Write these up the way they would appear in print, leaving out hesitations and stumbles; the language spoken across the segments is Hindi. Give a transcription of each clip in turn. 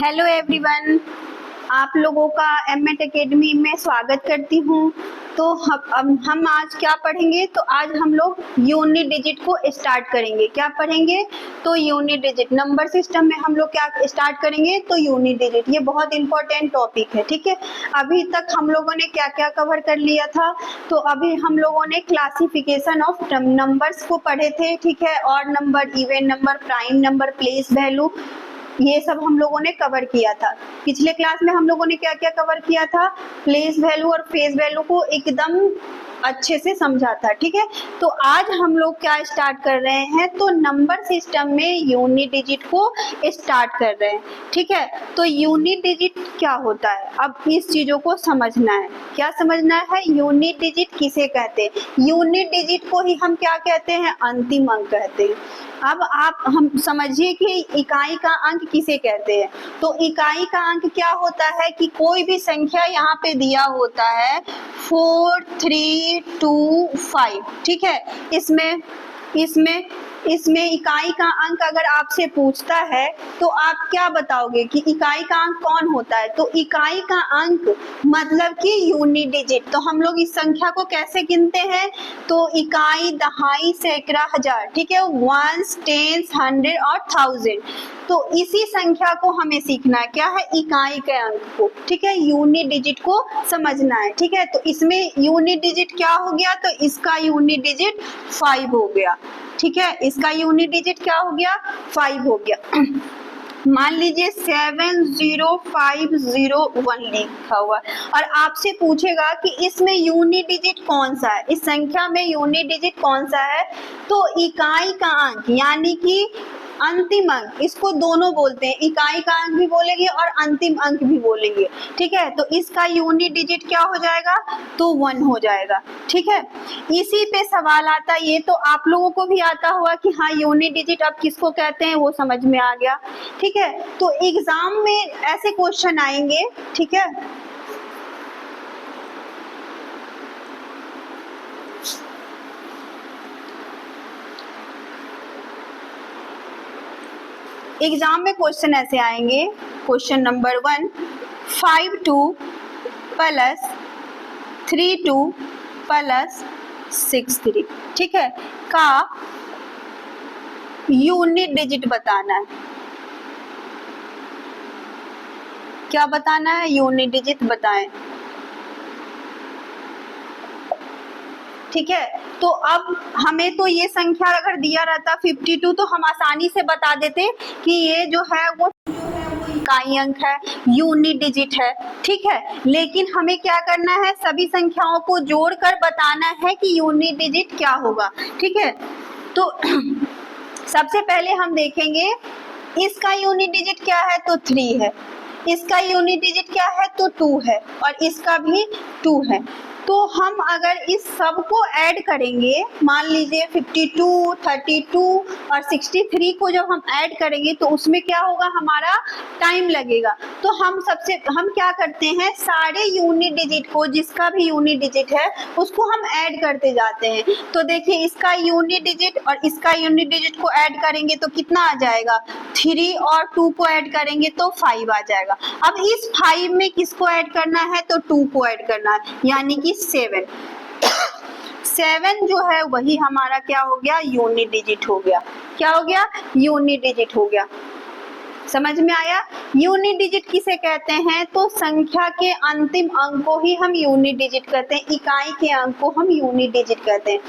हेलो एवरीवन, आप लोगों का एमएट एकेडमी में स्वागत करती हूँ। तो हम आज क्या पढ़ेंगे? तो आज हम लोग यूनिट डिजिट को स्टार्ट करेंगे। क्या पढ़ेंगे? तो यूनिट डिजिट। नंबर सिस्टम में हम लोग क्या स्टार्ट करेंगे? तो यूनिट डिजिट। ये बहुत इंपॉर्टेंट टॉपिक है, ठीक है। अभी तक हम लोगों ने क्या क्या कवर कर लिया था? तो अभी हम लोगों ने क्लासिफिकेशन ऑफ नंबर्स को पढ़े थे, ठीक है। Odd number, even number, prime number, place value, ये सब हम लोगों ने कवर किया था। पिछले क्लास में हम लोगों ने क्या क्या कवर किया था? प्लेस वैल्यू और फेस वैल्यू को एकदम अच्छे से समझा था, ठीक है। तो आज हम लोग क्या स्टार्ट कर रहे हैं? तो नंबर सिस्टम में यूनिट डिजिट को स्टार्ट कर रहे हैं, ठीक है। तो यूनिट डिजिट क्या होता है? अब इस चीजों को समझना है। क्या समझना है? यूनिट डिजिट किसे कहते हैं? यूनिट डिजिट को ही हम क्या कहते हैं? अंतिम अंक कहते हैं। अब आप हम समझिए कि इकाई का अंक किसे कहते हैं। तो इकाई का अंक क्या होता है कि कोई भी संख्या यहाँ पे दिया होता है 4, 3, 2, 5, ठीक है। इसमें इकाई का अंक अगर आपसे पूछता है तो आप क्या बताओगे कि इकाई का अंक कौन होता है? तो इकाई का अंक मतलब कि यूनिट डिजिट। तो हम लोग इस संख्या को कैसे गिनते हैं? तो इकाई, दहाई, सैकड़ा, हजार, ठीक है। वंस, टेंस, 100 और 1000। तो इसी संख्या को हमें सीखना है। क्या है? इकाई के अंक को, ठीक है। यूनिट डिजिट को समझना है, ठीक है। तो इसमें यूनिट डिजिट क्या हो गया? तो इसका यूनिट डिजिट 5 हो गया, ठीक है। इसका यूनिट डिजिट क्या हो गया? 5 हो गया। मान लीजिए 70501 लिखा हुआ और आपसे पूछेगा कि इसमें यूनिट डिजिट कौन सा है, इस संख्या में यूनिट डिजिट कौन सा है? तो इकाई का अंक यानी कि अंतिम अंक, इसको दोनों बोलते हैं। इकाई का अंक भी बोलेंगे और अंतिम अंक भी बोलेंगे, ठीक है। तो इसका यूनिट डिजिट क्या हो जाएगा? तो 1 हो जाएगा, ठीक है। इसी पे सवाल आता है, ये तो आप लोगों को भी आता होगा कि हाँ यूनिट डिजिट अब किसको कहते हैं, वो समझ में आ गया, ठीक है। तो एग्जाम में ऐसे क्वेश्चन आएंगे, ठीक है। एग्जाम में क्वेश्चन ऐसे आएंगे। क्वेश्चन नंबर 1, 52 प्लस 32 प्लस 63, ठीक है, का यूनिट डिजिट बताना है। क्या बताना है? यूनिट डिजिट बताएं, ठीक है। तो अब हमें तो ये संख्या अगर दिया रहता 52 तो हम आसानी से बता देते कि ये जो है वो इकाई अंक है, यूनिट डिजिट है, ठीक है। लेकिन हमें क्या करना है? सभी संख्याओं को जोड़कर बताना है कि यूनिट डिजिट क्या होगा, ठीक है। तो सबसे पहले हम देखेंगे इसका यूनिट डिजिट क्या है? तो 3 है। इसका यूनिट डिजिट क्या है? तो 2 है और इसका भी 2 है। तो हम अगर इस सब को ऐड करेंगे, मान लीजिए 52, 32 और 63 को जब हम ऐड करेंगे तो उसमें क्या होगा? हमारा टाइम लगेगा। तो हम क्या करते हैं? सारे यूनिट डिजिट को, जिसका भी यूनिट डिजिट है उसको हम ऐड करते जाते हैं। तो देखिए इसका यूनिट डिजिट और इसका यूनिट डिजिट को ऐड करेंगे तो कितना आ जाएगा? 3 और 2 को ऐड करेंगे तो 5 आ जाएगा। अब इस 5 में किसको ऐड करना है? तो 2 को ऐड करना है, यानी कि 7 जो है वही हमारा क्या हो गया? यूनिट डिजिट हो गया। क्या हो गया? यूनिट डिजिट हो गया। समझ में आया? यूनिट डिजिट किसे कहते हैं? तो संख्या के अंतिम अंक को ही हम यूनिट डिजिट कहते हैं, इकाई के अंक को हम यूनिट डिजिट कहते हैं।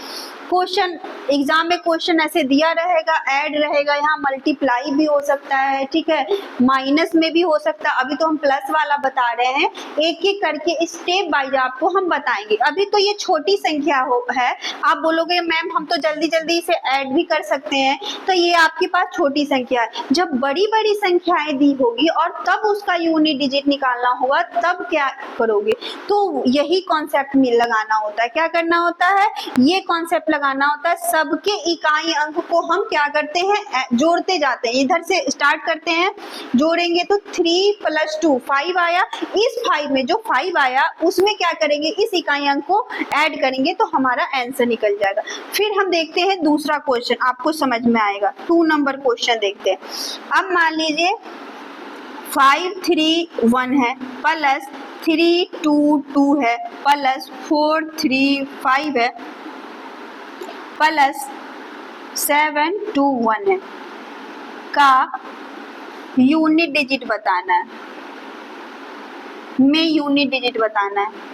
क्वेश्चन एग्जाम में क्वेश्चन ऐसे दिया रहेगा, ऐड रहेगा, यहाँ मल्टीप्लाई भी हो सकता है, ठीक है, माइनस में भी हो सकता है। अभी तो हम प्लस वाला बता रहे हैं, एक एक करके स्टेप बाय आपको हम बताएंगे। अभी तो ये छोटी संख्या है, आप बोलोगे मैम हम तो जल्दी जल्दी इसे ऐड भी कर सकते हैं, तो ये आपके पास छोटी संख्या है। जब बड़ी बड़ी संख्याएं दी होगी और तब उसका यूनिट डिजिट निकालना होगा, तब क्या करोगे? तो यही कॉन्सेप्ट में लगाना होता है। क्या करना होता है? ये कॉन्सेप्ट लगाना होता है। सबके इकाई अंक को हम क्या करते हैं? जोड़ते जाते हैं। इधर से स्टार्ट करते हैं, जोड़ेंगे तो 3 + 2 5 आया। इस 5 में जो 5 आया उसमें क्या करेंगे? इस इकाई अंक को ऐड करेंगे तो हमारा आंसर निकल जाएगा। फिर हम देखते हैं दूसरा क्वेश्चन, आपको समझ में आएगा। 2 नंबर क्वेश्चन देखते हैं। अब मान लीजिए 531 है प्लस 322 है प्लस 435 है प्लस 721 है का यूनिट डिजिट बताना है, में यूनिट डिजिट बताना है।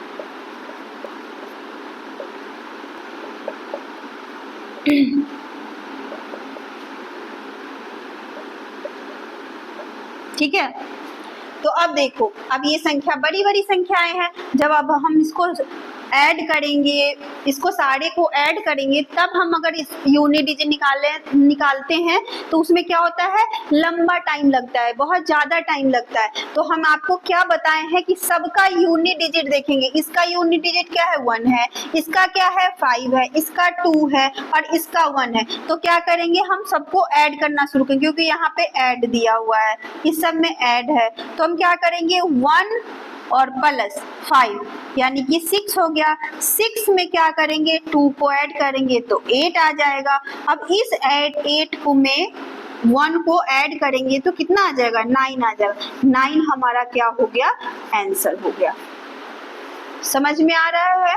ठीक है, तो अब देखो, अब ये संख्या बड़ी बड़ी संख्याएं हैं, जब अब हम इसको ऐड करेंगे, इसको सारे को ऐड करेंगे, तब हम अगर इस यूनिट डिजिट निकालते हैं तो उसमें क्या होता है, लंबा टाइम लगता है, बहुत ज्यादा टाइम लगता है। तो हम आपको क्या बताए हैं कि सबका यूनिट डिजिट देखेंगे। इसका यूनिट डिजिट क्या है, 1 है, इसका क्या है, 5 है, इसका 2 है और इसका 1 है। तो क्या करेंगे, हम सबको ऐड करना शुरू करेंगे, क्योंकि यहाँ पे ऐड दिया हुआ है, इस सब में ऐड है। तो हम क्या करेंगे, 1 और प्लस 5 यानी कि 6 हो गया। 6 में क्या करेंगे, 2 को ऐड करेंगे तो 8 आ जाएगा। अब इस 8 को में 1 को ऐड करेंगे तो कितना आ जाएगा, 9 आ जाएगा। 9 हमारा क्या हो गया, आंसर हो गया। समझ में आ रहा है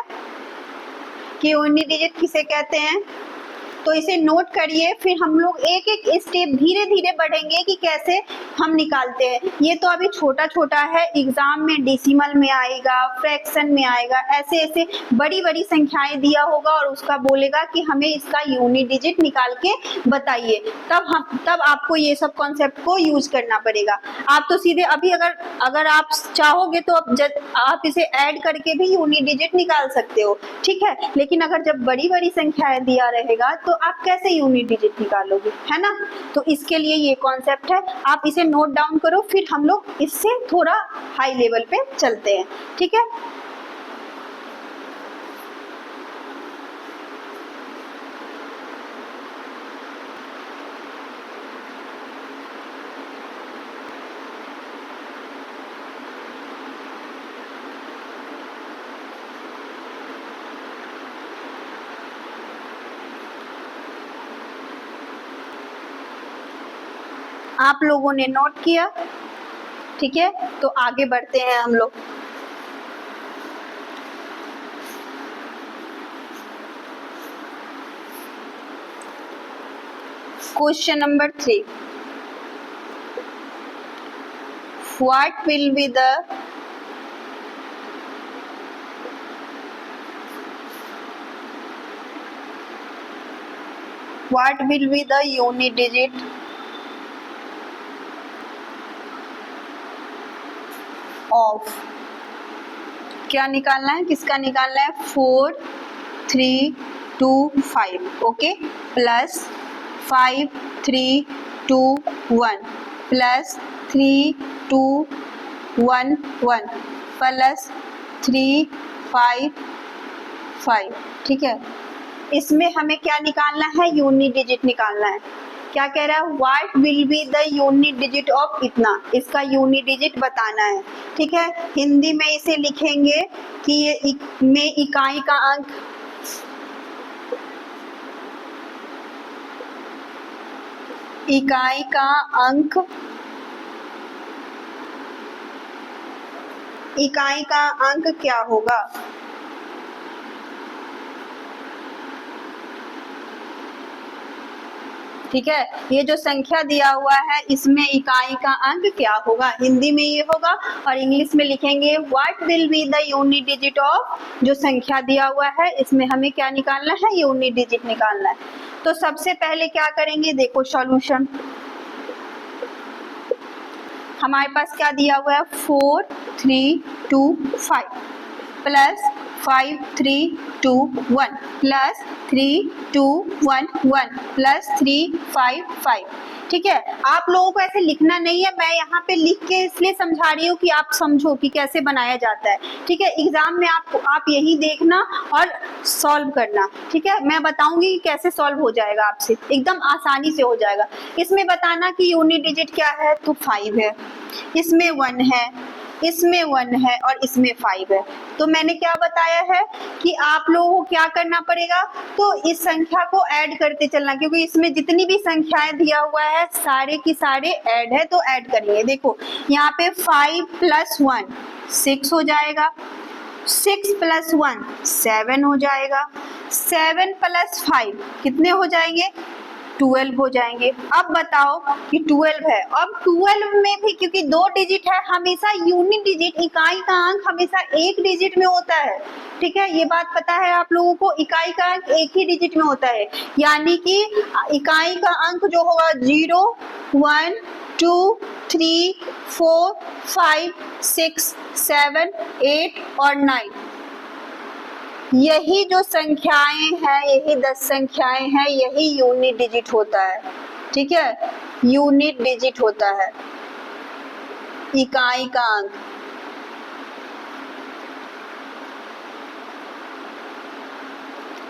कि यूनिट डिजिट किसे कहते हैं? तो इसे नोट करिए, फिर हम लोग एक एक स्टेप धीरे धीरे बढ़ेंगे कि कैसे हम निकालते हैं। ये तो अभी छोटा छोटा है, एग्जाम में डेसिमल में आएगा, फ्रैक्शन में आएगा, ऐसे ऐसे बड़ी बड़ी संख्याएं दिया होगा और उसका बोलेगा कि हमें इसका यूनिट डिजिट निकाल के बताइए, तब आपको ये सब कॉन्सेप्ट को यूज करना पड़ेगा। आप तो सीधे अभी अगर आप चाहोगे तो आप इसे ऐड करके भी यूनिट डिजिट निकाल सकते हो, ठीक है। लेकिन अगर जब बड़ी बड़ी संख्याएं दिया रहेगा तो आप कैसे यूनिट डिजिट निकालोगे, है ना। तो इसके लिए ये कॉन्सेप्ट है, आप इसे नोट डाउन करो, फिर हम लोग इससे थोड़ा हाई लेवल पे चलते हैं, ठीक है। आप लोगों ने नोट किया, ठीक है। तो आगे बढ़ते हैं हम लोग। Question number 3, what will be the unit digit of, क्या निकालना है, किसका निकालना है, 4 3 2 5, ओके, प्लस 5 3 2 1 प्लस 3 2 1 1 प्लस 3 5 5, ठीक है। इसमें हमें क्या निकालना है, यूनिट डिजिट निकालना है। क्या कह रहा है, what will be the unit digit of इतना, इसका यूनिट डिजिट बताना है, ठीक है। हिंदी में इसे लिखेंगे कि ये इकाई का अंक, इकाई का अंक, इकाई का अंक क्या होगा, ठीक है। ये जो संख्या दिया हुआ है इसमें इकाई का अंक क्या होगा, हिंदी में ये होगा, और इंग्लिश में लिखेंगे what will be the unit digit of, जो संख्या दिया हुआ है इसमें हमें क्या निकालना है, यूनिट डिजिट निकालना है। तो सबसे पहले क्या करेंगे, देखो सॉल्यूशन, हमारे पास क्या दिया हुआ है, 4 3 2 5 प्लस 5 3 2 1 प्लस 3 2 1 1 प्लस 3 5 5, ठीक है। आप लोगों को ऐसे लिखना नहीं है, मैं यहाँ पे लिख के इसलिए समझा रही हूँ कि आप समझो कि कैसे बनाया जाता है, ठीक है। एग्जाम में आप यही देखना और सॉल्व करना, ठीक है। मैं बताऊंगी कि कैसे सॉल्व हो जाएगा, आपसे एकदम आसानी से हो जाएगा। इसमें बताना कि यूनिट डिजिट क्या है, तो 5 है, इसमें 1 है, इसमें 1 है और इसमें 5 है। तो मैंने क्या बताया है कि आप लोगों को क्या करना पड़ेगा, तो इस संख्या को ऐड करते चलना, क्योंकि इसमें जितनी भी संख्याएं दिया हुआ है सारे की सारे ऐड है, तो ऐड करिए। देखो यहाँ पे 5 + 1 6 हो जाएगा, 6 + 1 7 हो जाएगा, 7 + 5 कितने हो जाएंगे, 12 हो जाएंगे। अब बताओ कि 12 है, अब 12 में भी क्योंकि 2 डिजिट है, हमेशा यूनिट डिजिट इकाई का अंक हमेशा 1 डिजिट में होता है। ठीक है, ये बात पता है आप लोगों को, इकाई का अंक 1 ही डिजिट में होता है, यानी कि इकाई का अंक जो होगा 0 1 2 3 4 5 6 7 8 और 9, यही जो संख्याएं हैं, यही 10 संख्याएं हैं, यही यूनिट डिजिट होता है। ठीक है, यूनिट डिजिट होता है, इकाई का अंक।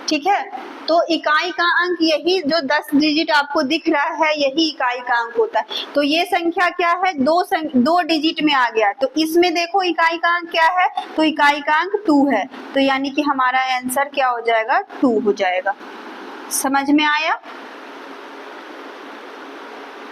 ठीक है, तो इकाई का अंक यही जो 10 डिजिट आपको दिख रहा है, यही इकाई का अंक होता है। तो ये संख्या क्या है, 2 डिजिट में आ गया, तो इसमें देखो इकाई का अंक क्या है, तो इकाई का अंक 2 है, तो यानी कि हमारा आंसर क्या हो जाएगा, 2 हो जाएगा। समझ में आया?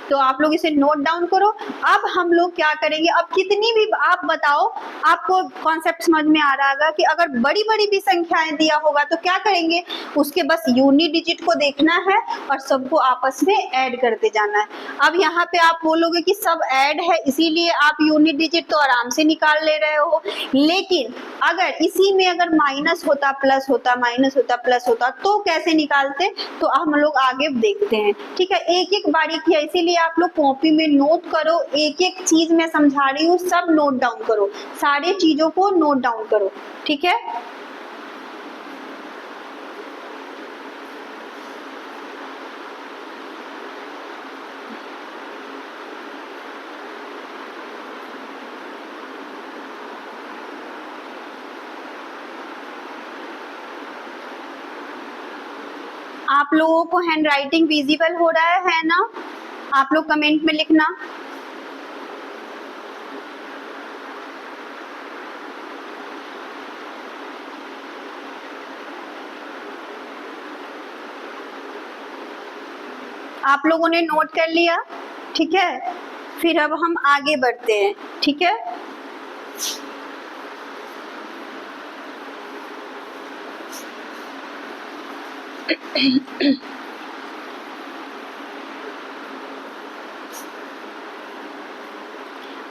तो आप लोग इसे नोट डाउन करो। अब हम लोग क्या करेंगे, अब कितनी भी आप बताओ, आपको कॉन्सेप्ट समझ में आ रहा होगा कि अगर बड़ी बड़ी भी संख्याएं दिया होगा तो क्या करेंगे, उसके बस यूनिट डिजिट को देखना है और सबको आपस में ऐड करते जाना है। अब यहाँ पे आप बोलोगे कि सब ऐड है इसीलिए आप यूनिट डिजिट तो आराम से निकाल ले रहे हो, लेकिन अगर इसी में अगर माइनस होता, प्लस होता, माइनस होता, प्लस होता, तो कैसे निकालते, तो हम लोग आगे देखते हैं। ठीक है, एक एक बारीकी है, इसीलिए आप लोग कॉपी में नोट करो, एक एक चीज मैं समझा रही हूँ सब नोट डाउन करो, सारे चीजों को नोट डाउन करो। ठीक है, आप लोगों को हैंड राइटिंग विजिबल हो रहा है ना? आप लोग कमेंट में लिखना। आप लोगों ने नोट कर लिया? ठीक है, फिर अब हम आगे बढ़ते हैं। ठीक है,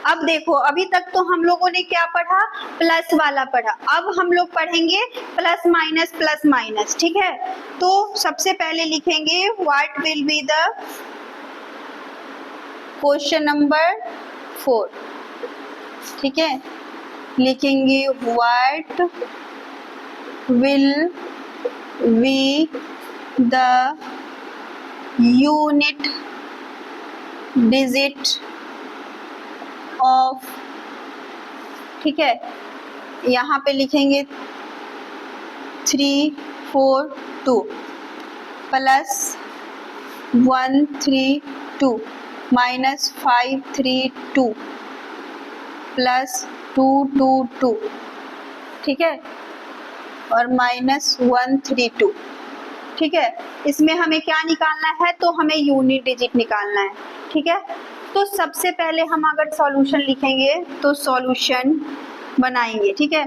अब देखो अभी तक तो हम लोगों ने क्या पढ़ा, प्लस वाला पढ़ा, अब हम लोग पढ़ेंगे प्लस माइनस, प्लस माइनस। ठीक है, तो सबसे पहले लिखेंगे what will be the question number 4। ठीक है, लिखेंगे what will be the unit digit of. ठीक है, यहाँ पे लिखेंगे 3 4 2 प्लस 1 3 2 माइनस 5 3 2 प्लस 2 2 2। ठीक है, और माइनस 1 3 2। ठीक है, इसमें हमें क्या निकालना है, तो हमें यूनिट डिजिट निकालना है। ठीक है, तो सबसे पहले हम अगर सॉल्यूशन लिखेंगे तो सॉल्यूशन बनाएंगे। ठीक है,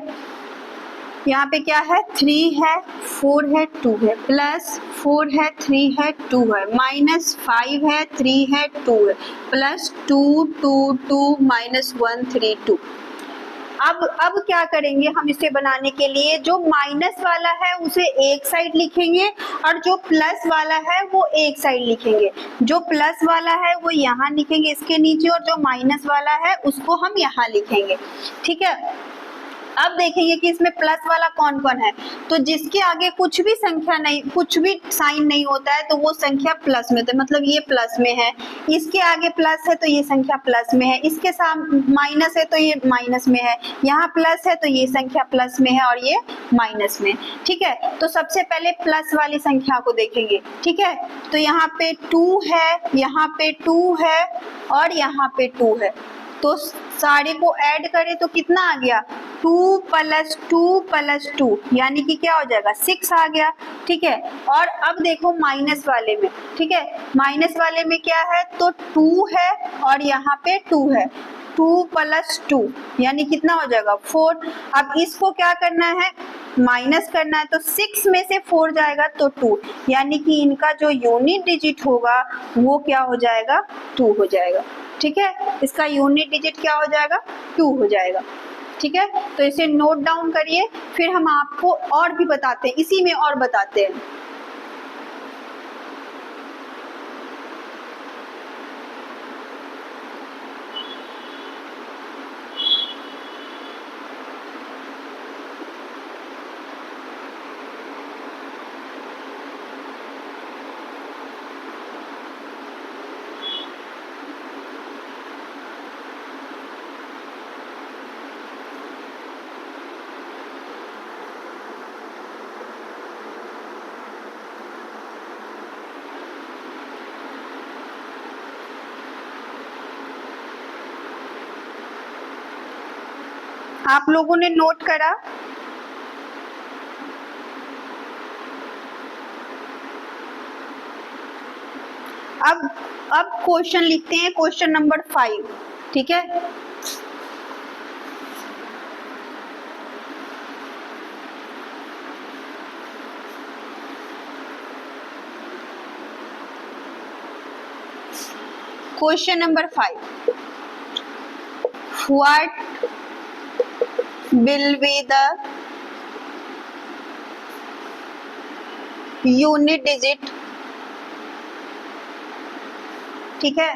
यहाँ पे क्या है, 3 है, 4 है, 2 है, प्लस 4 है, 3 है, 2 है, माइनस 5 है, 3 है, 2 है, प्लस 2 2 2 माइनस 1 3 2। अब क्या करेंगे हम इसे बनाने के लिए, जो माइनस वाला है उसे एक साइड लिखेंगे और जो प्लस वाला है वो एक साइड लिखेंगे। जो प्लस वाला है वो यहाँ लिखेंगे इसके नीचे, और जो माइनस वाला है उसको हम यहाँ लिखेंगे। ठीक है, अब देखेंगे कि इसमें प्लस वाला कौन कौन है, तो जिसके आगे कुछ भी संख्या नहीं, कुछ भी साइन नहीं होता है तो वो संख्या प्लस में, तो मतलब ये प्लस में है, इसके आगे प्लस है तो ये संख्या प्लस में है, इसके सामने माइनस है तो ये माइनस में है, यहाँ प्लस है तो ये संख्या प्लस में है और ये माइनस में। ठीक है, तो सबसे पहले प्लस वाली संख्या को देखेंगे। ठीक है, तो यहाँ पे 2 है, यहाँ पे 2 है और यहाँ पे 2 है। तो सारे को ऐड करें तो कितना आ गया 2 + 2 + 2 यानी कि क्या हो जाएगा 6 आ गया। ठीक है, और अब देखो माइनस वाले में, ठीक है, माइनस वाले में क्या है तो 2 है और यहाँ पे 2 है, 2 + 2 यानी कितना हो जाएगा 4। अब इसको क्या करना है माइनस करना है, तो 6 में से 4 जाएगा तो 2 यानी कि इनका जो यूनिट डिजिट होगा वो क्या हो जाएगा 2 हो जाएगा। ठीक है, इसका यूनिट डिजिट क्या हो जाएगा 2 हो जाएगा। ठीक है, तो इसे नोट डाउन करिए, फिर हम आपको और भी बताते हैं, इसी में और बताते हैं। आप लोगों ने नोट करा? अब क्वेश्चन लिखते हैं, क्वेश्चन नंबर 5। ठीक है, question number 5, what will be the unit digit। ठीक है,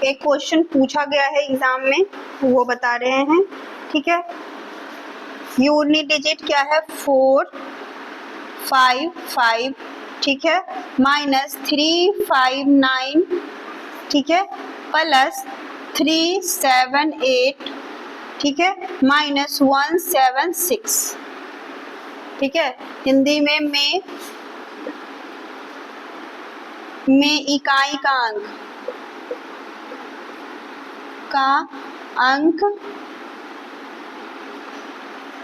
एक क्वेश्चन पूछा गया है एग्जाम में, वो बता रहे हैं। ठीक है, यूनिट डिजिट क्या है 4 5 5, ठीक है, -3 5 9, ठीक है, +3 7 8, ठीक है, -1 7 6। ठीक है, हिंदी में इकाई का अंक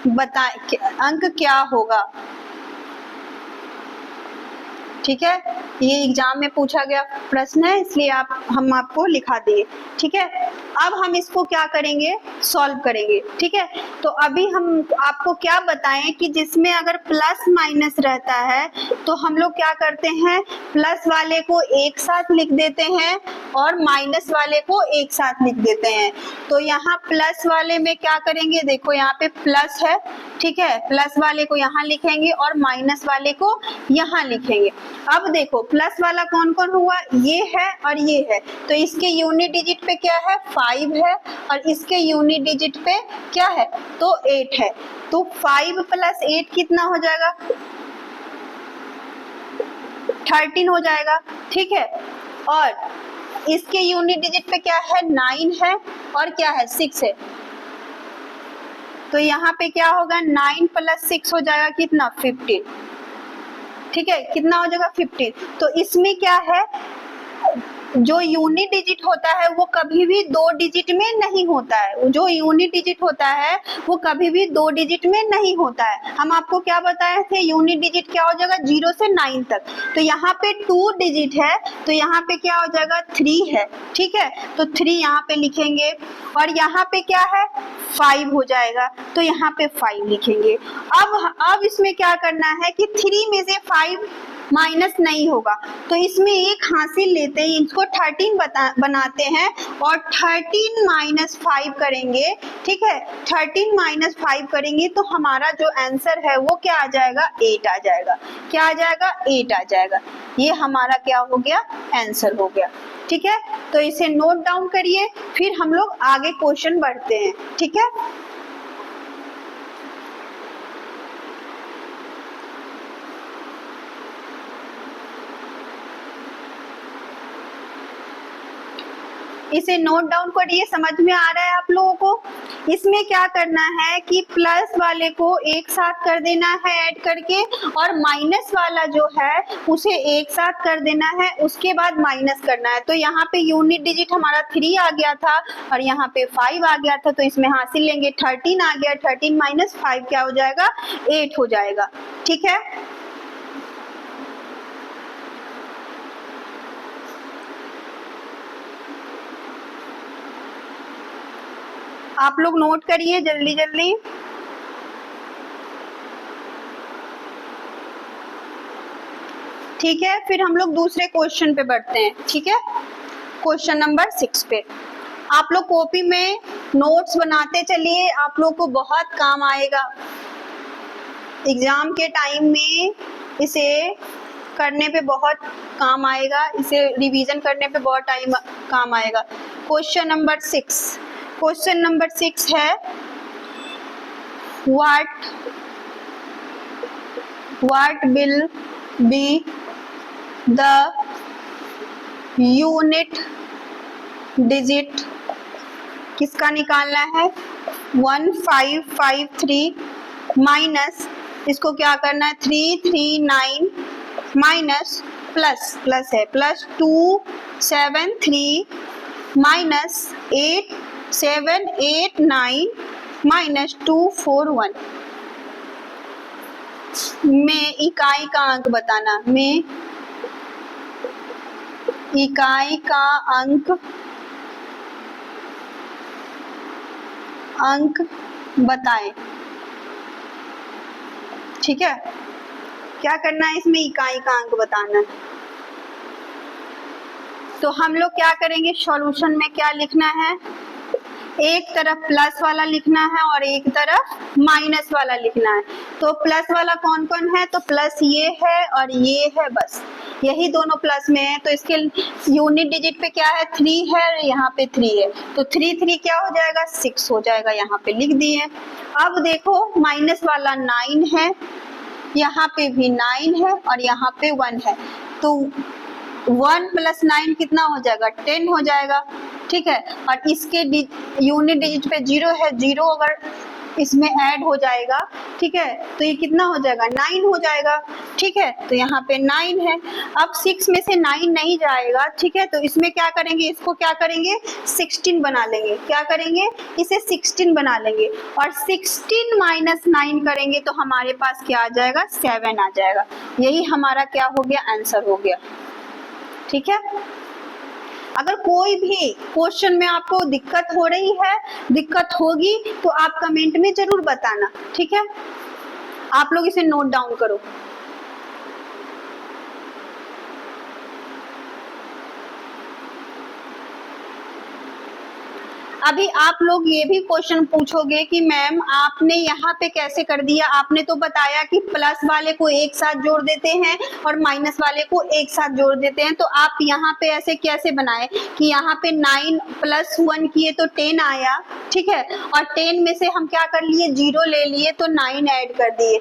बताए, अंक क्या होगा। ठीक है, ये एग्जाम में पूछा गया प्रश्न है, इसलिए हम आपको लिखा दिए। ठीक है, अब हम इसको क्या करेंगे सॉल्व करेंगे। ठीक है, तो अभी हम आपको क्या बताएं कि जिसमें अगर प्लस माइनस रहता है तो हम लोग क्या करते हैं प्लस वाले को एक साथ लिख देते हैं और माइनस वाले को एक साथ लिख देते हैं। तो यहाँ प्लस वाले में क्या करेंगे, देखो यहाँ पे प्लस है, ठीक है, प्लस वाले को यहाँ लिखेंगे और माइनस वाले को यहाँ लिखेंगे। अब देखो प्लस वाला कौन कौन हुआ, ये है और ये है, तो इसके यूनिट डिजिट पे क्या है 5 है और इसके यूनिट डिजिट पे क्या है तो 8 है। तो 5 + 8 कितना हो जाएगा 13 हो जाएगा। ठीक है, और इसके यूनिट डिजिट पे क्या है 9 है और क्या है 6 है, तो यहाँ पे क्या होगा 9 + 6 हो जाएगा कितना 15। ठीक है, कितना हो जाएगा 15। तो इसमें क्या है जो यूनिट डिजिट होता है वो कभी भी 2 डिजिट में नहीं होता है, जो यूनिट डिजिट होता है वो कभी भी 2 डिजिट में नहीं होता है। हम आपको क्या बताए थे यूनिट डिजिट क्या हो जाएगा 0 से 9 तक, तो यहाँ पे 2 डिजिट है तो यहाँ पे क्या हो जाएगा 3 है। ठीक है, तो 3 यहाँ पे लिखेंगे और यहाँ पे क्या है 5 हो जाएगा, तो यहाँ पे 5 लिखेंगे। अब इसमें क्या करना है कि 3 में से 5 माइनस नहीं होगा, तो इसमें एक हासिल लेते हैं, इसको 13 बनाते हैं और 13 - 5 करेंगे। ठीक है, 13 - 5 करेंगे तो हमारा जो आंसर है वो क्या आ जाएगा 8 आ जाएगा। क्या आ जाएगा 8 आ जाएगा। ये हमारा क्या हो गया आंसर हो गया। ठीक है, तो इसे नोट डाउन करिए, फिर हम लोग आगे क्वेश्चन बढ़ते हैं। ठीक है, इसे नोट डाउन करिए। समझ में आ रहा है आप लोगों को? इसमें क्या करना है कि प्लस वाले को एक साथ कर देना है ऐड करके, और माइनस वाला जो है उसे एक साथ कर देना है, उसके बाद माइनस करना है। तो यहाँ पे यूनिट डिजिट हमारा 3 आ गया था और यहाँ पे 5 आ गया था, तो इसमें हासिल लेंगे 13 आ गया, 13 माइनस 5 क्या हो जाएगा? 8 हो जाएगा। ठीक है, आप लोग नोट करिए जल्दी जल्दी। ठीक है, फिर हम लोग दूसरे क्वेश्चन पे बढ़ते हैं। ठीक है, क्वेश्चन नंबर 6 पे आप लोग कॉपी में नोट्स बनाते चलिए, आप लोग को बहुत काम आएगा एग्जाम के टाइम में। इसे करने पे बहुत काम आएगा, इसे रिवीजन करने पे बहुत टाइम काम आएगा। क्वेश्चन नंबर 6, क्वेश्चन नंबर 6 है what will be the unit digit, किसका निकालना है? 1553 माइनस इसको क्या करना है? 339 माइनस प्लस है प्लस 273 माइनस 8789 माइनस 241 में इकाई का अंक बताना। में इकाई का अंक बताएं। ठीक है, क्या करना है इसमें? इकाई का अंक बताना है। तो हम लोग क्या करेंगे? सॉल्यूशन में क्या लिखना है? एक तरफ प्लस वाला लिखना है और एक तरफ माइनस वाला लिखना है। तो प्लस वाला कौन कौन है? तो प्लस ये है और ये है, बस यही दोनों प्लस में है। तो इसके यूनिट डिजिट पे क्या है? 3 है और यहाँ पे 3 है, तो 3 क्या हो जाएगा? 6 हो जाएगा। यहाँ पे लिख दिए। अब देखो माइनस वाला 9 है, यहाँ पे भी 9 है और यहाँ पे 1 है, तो 1 + 9 कितना हो जाएगा? 10 हो जाएगा। ठीक है, और इसके यूनिट डिजिट पे 0 है, 0 अगर इसमें ऐड हो जाएगा, ठीक है, तो ये कितना हो जाएगा? 9 हो जाएगा। ठीक है, तो यहाँ पे 9 है। अब 6 में से 9 नहीं जाएगा, ठीक है, तो इसमें क्या करेंगे? इसको क्या करेंगे? 16 बना लेंगे। क्या करेंगे? इसे 16 बना लेंगे और 16 माइनस 9 करेंगे तो हमारे पास क्या आ जाएगा? 7 आ जाएगा। यही हमारा क्या हो गया? आंसर हो गया। ठीक है, अगर कोई भी क्वेश्चन में आपको दिक्कत हो रही है, दिक्कत होगी, तो आप कमेंट में जरूर बताना। ठीक है, आप लोग इसे नोट डाउन करो। अभी आप लोग ये भी क्वेश्चन पूछोगे कि मैम आपने यहाँ पे कैसे कर दिया? आपने तो बताया कि प्लस वाले को एक साथ जोड़ देते हैं और माइनस वाले को एक साथ जोड़ देते हैं, तो आप यहाँ पे ऐसे कैसे बनाए कि यहाँ पे 9 + 1 किए तो 10 आया। ठीक है, और 10 में से हम क्या कर लिए? 0 ले लिए तो 9 ऐड कर दिए।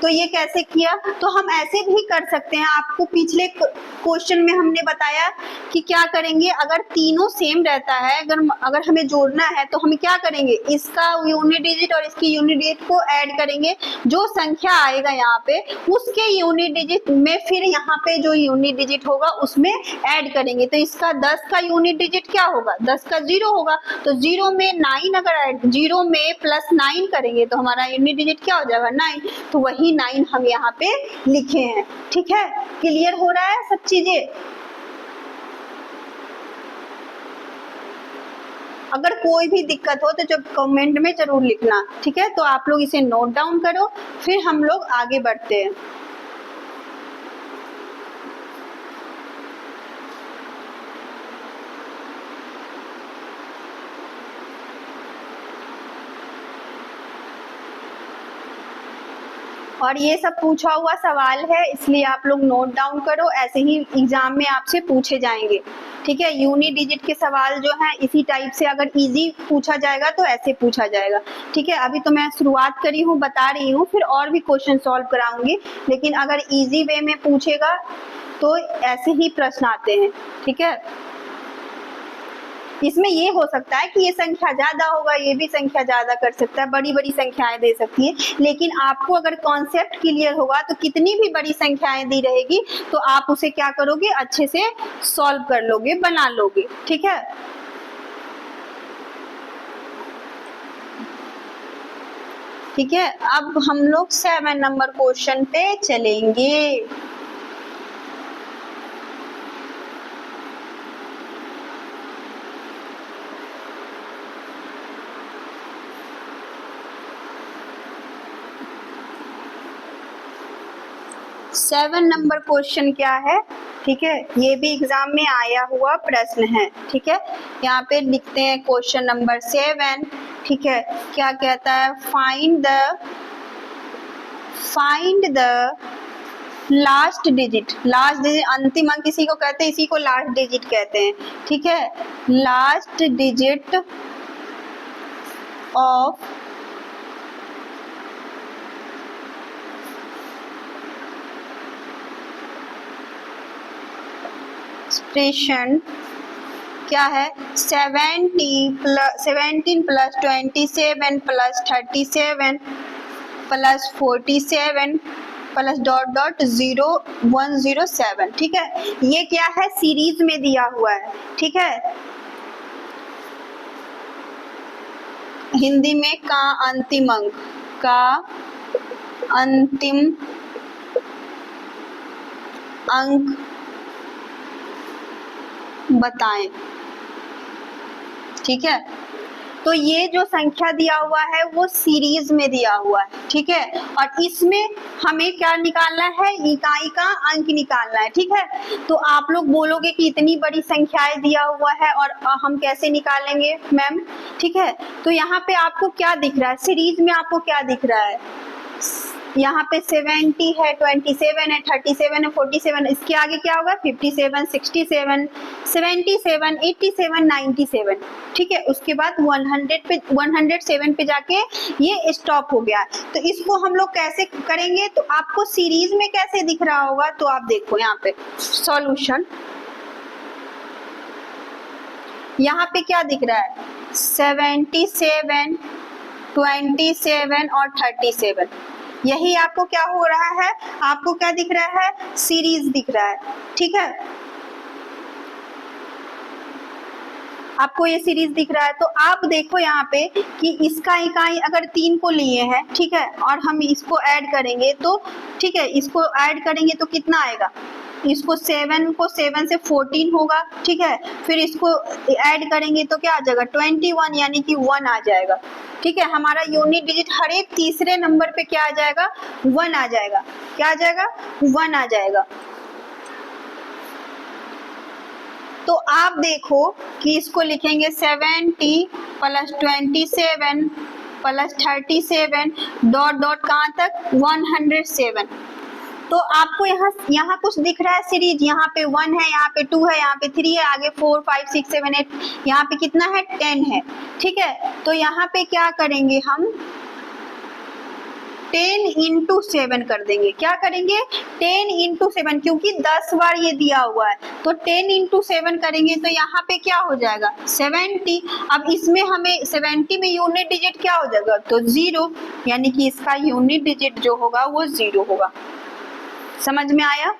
तो ये कैसे किया? तो हम ऐसे भी कर सकते हैं। आपको पिछले क्वेश्चन में हमने बताया कि क्या करेंगे, अगर तीनों सेम रहता है, अगर हमें जोड़ना है तो हम क्या करेंगे? इसका यूनिट डिजिट और इसकी यूनिट डिजिट को ऐड करेंगे। जो संख्या आएगा यहाँ पे उसके यूनिट डिजिट में फिर यहाँ पे जो यूनिट डिजिट होगा उसमें ऐड करेंगे। तो इसका 10 का यूनिट डिजिट क्या होगा? 10 का 0 होगा, तो 0 में 9 अगर ऐड 0 में +9 करेंगे तो हमारा यूनिट डिजिट क्या हो जाएगा? 9। तो वही 9 हम यहाँ पे लिखे हैं। ठीक है, क्लियर हो रहा है सब चीजें? अगर कोई भी दिक्कत हो तो जब कमेंट में जरूर लिखना। ठीक है, तो आप लोग इसे नोट डाउन करो, फिर हम लोग आगे बढ़ते हैं। और ये सब पूछा हुआ सवाल है, इसलिए आप लोग नोट डाउन करो, ऐसे ही एग्जाम में आपसे पूछे जाएंगे। ठीक है, यूनिट डिजिट के सवाल जो है इसी टाइप से अगर इजी पूछा जाएगा तो ऐसे पूछा जाएगा। ठीक है, अभी तो मैं शुरुआत करी हूँ, बता रही हूँ, फिर और भी क्वेश्चन सॉल्व कराऊंगी, लेकिन अगर इजी वे में पूछेगा तो ऐसे ही प्रश्न आते हैं। ठीक है, इसमें ये हो सकता है कि ये संख्या ज्यादा होगा, ये भी संख्या ज्यादा कर सकता है, बड़ी बड़ी संख्याएं दे सकती है, लेकिन आपको अगर कॉन्सेप्ट क्लियर होगा तो कितनी भी बड़ी संख्याएं दी रहेगी तो आप उसे क्या करोगे, अच्छे से सॉल्व कर लोगे, बना लोगे। ठीक है, ठीक है। अब हम लोग 7 नंबर क्वेश्चन पे चलेंगे। सेवन नंबर क्वेश्चन क्या है, ठीक है, ये भी एग्जाम में आया हुआ प्रश्न है। ठीक है, यहाँ पे लिखते हैं क्वेश्चन नंबर 7। ठीक है, क्या कहता है, फाइंड द लास्ट डिजिट, अंतिम अंक इसी को कहते हैं, इसी को लास्ट डिजिट कहते हैं। ठीक है, लास्ट डिजिट ऑफ एक्सप्रेशन क्या है, 17 plus 27 plus 37 plus 47 plus dot dot 0107। ठीक है, ये क्या है, सीरीज में दिया हुआ है। ठीक है, हिंदी में का अंतिम अंक बताएं। ठीक है, तो ये जो संख्या दिया हुआ है वो सीरीज में दिया हुआ है। ठीक है, और इसमें हमें क्या निकालना है, इकाई का अंक निकालना है। ठीक है, तो आप लोग बोलोगे कि इतनी बड़ी संख्याएं दिया हुआ है और हम कैसे निकालेंगे मैम। ठीक है, तो यहाँ पे आपको क्या दिख रहा है, सीरीज में आपको क्या दिख रहा है, यहाँ पे 70 है, 27 है, 37 है, 47, इसके आगे क्या होगा, 57, 67, 77, 87, 97। ठीक है, उसके बाद 107 पे जाके ये स्टॉप हो गया। तो इसको हम लोग कैसे करेंगे, तो आपको सीरीज में कैसे दिख रहा होगा, तो आप देखो यहाँ पे सॉल्यूशन, यहाँ पे क्या दिख रहा है, 77, 27 और 37, यही आपको क्या हो रहा है, आपको क्या दिख रहा है, सीरीज दिख रहा है। ठीक है, आपको ये सीरीज दिख रहा है। तो आप देखो यहाँ पे कि इसका इकाई अगर 3 को लिए हैं, ठीक है, और हम इसको ऐड करेंगे तो, ठीक है, इसको ऐड करेंगे तो कितना आएगा, इसको 7 को 7 से 14 होगा। ठीक है, फिर इसको ऐड करेंगे तो क्या आ जाएगा, 21, यानी कि 1 आ जाएगा। ठीक है, हमारा यूनिट डिजिट हर एक तीसरे नंबर पे क्या आ जाएगा, 1 आ जाएगा। क्या आ जाएगा, 1 आ जाएगा। तो आप देखो कि इसको लिखेंगे 70 प्लस 27 प्लस 37 डॉट डॉट कहाँ तक, 107। तो आपको यहाँ कुछ दिख रहा है सीरीज, यहाँ पे 1 है, यहाँ पे 2 है, यहाँ पे 3 है, आगे 4 5 6 7 8, यहाँ पे कितना है, 10 है। ठीक है, तो यहाँ पे क्या करेंगे हम, 10 इंटू 7 कर देंगे। क्या करेंगे, 10 इंटू 7, क्योंकि 10 बार ये दिया हुआ है, तो 10 इंटू 7 करेंगे तो यहाँ पे क्या हो जाएगा, 70। अब इसमें हमें 70 में यूनिट डिजिट क्या हो जाएगा, तो 0, यानी कि इसका यूनिट डिजिट जो होगा वो 0 होगा। समझ में आया।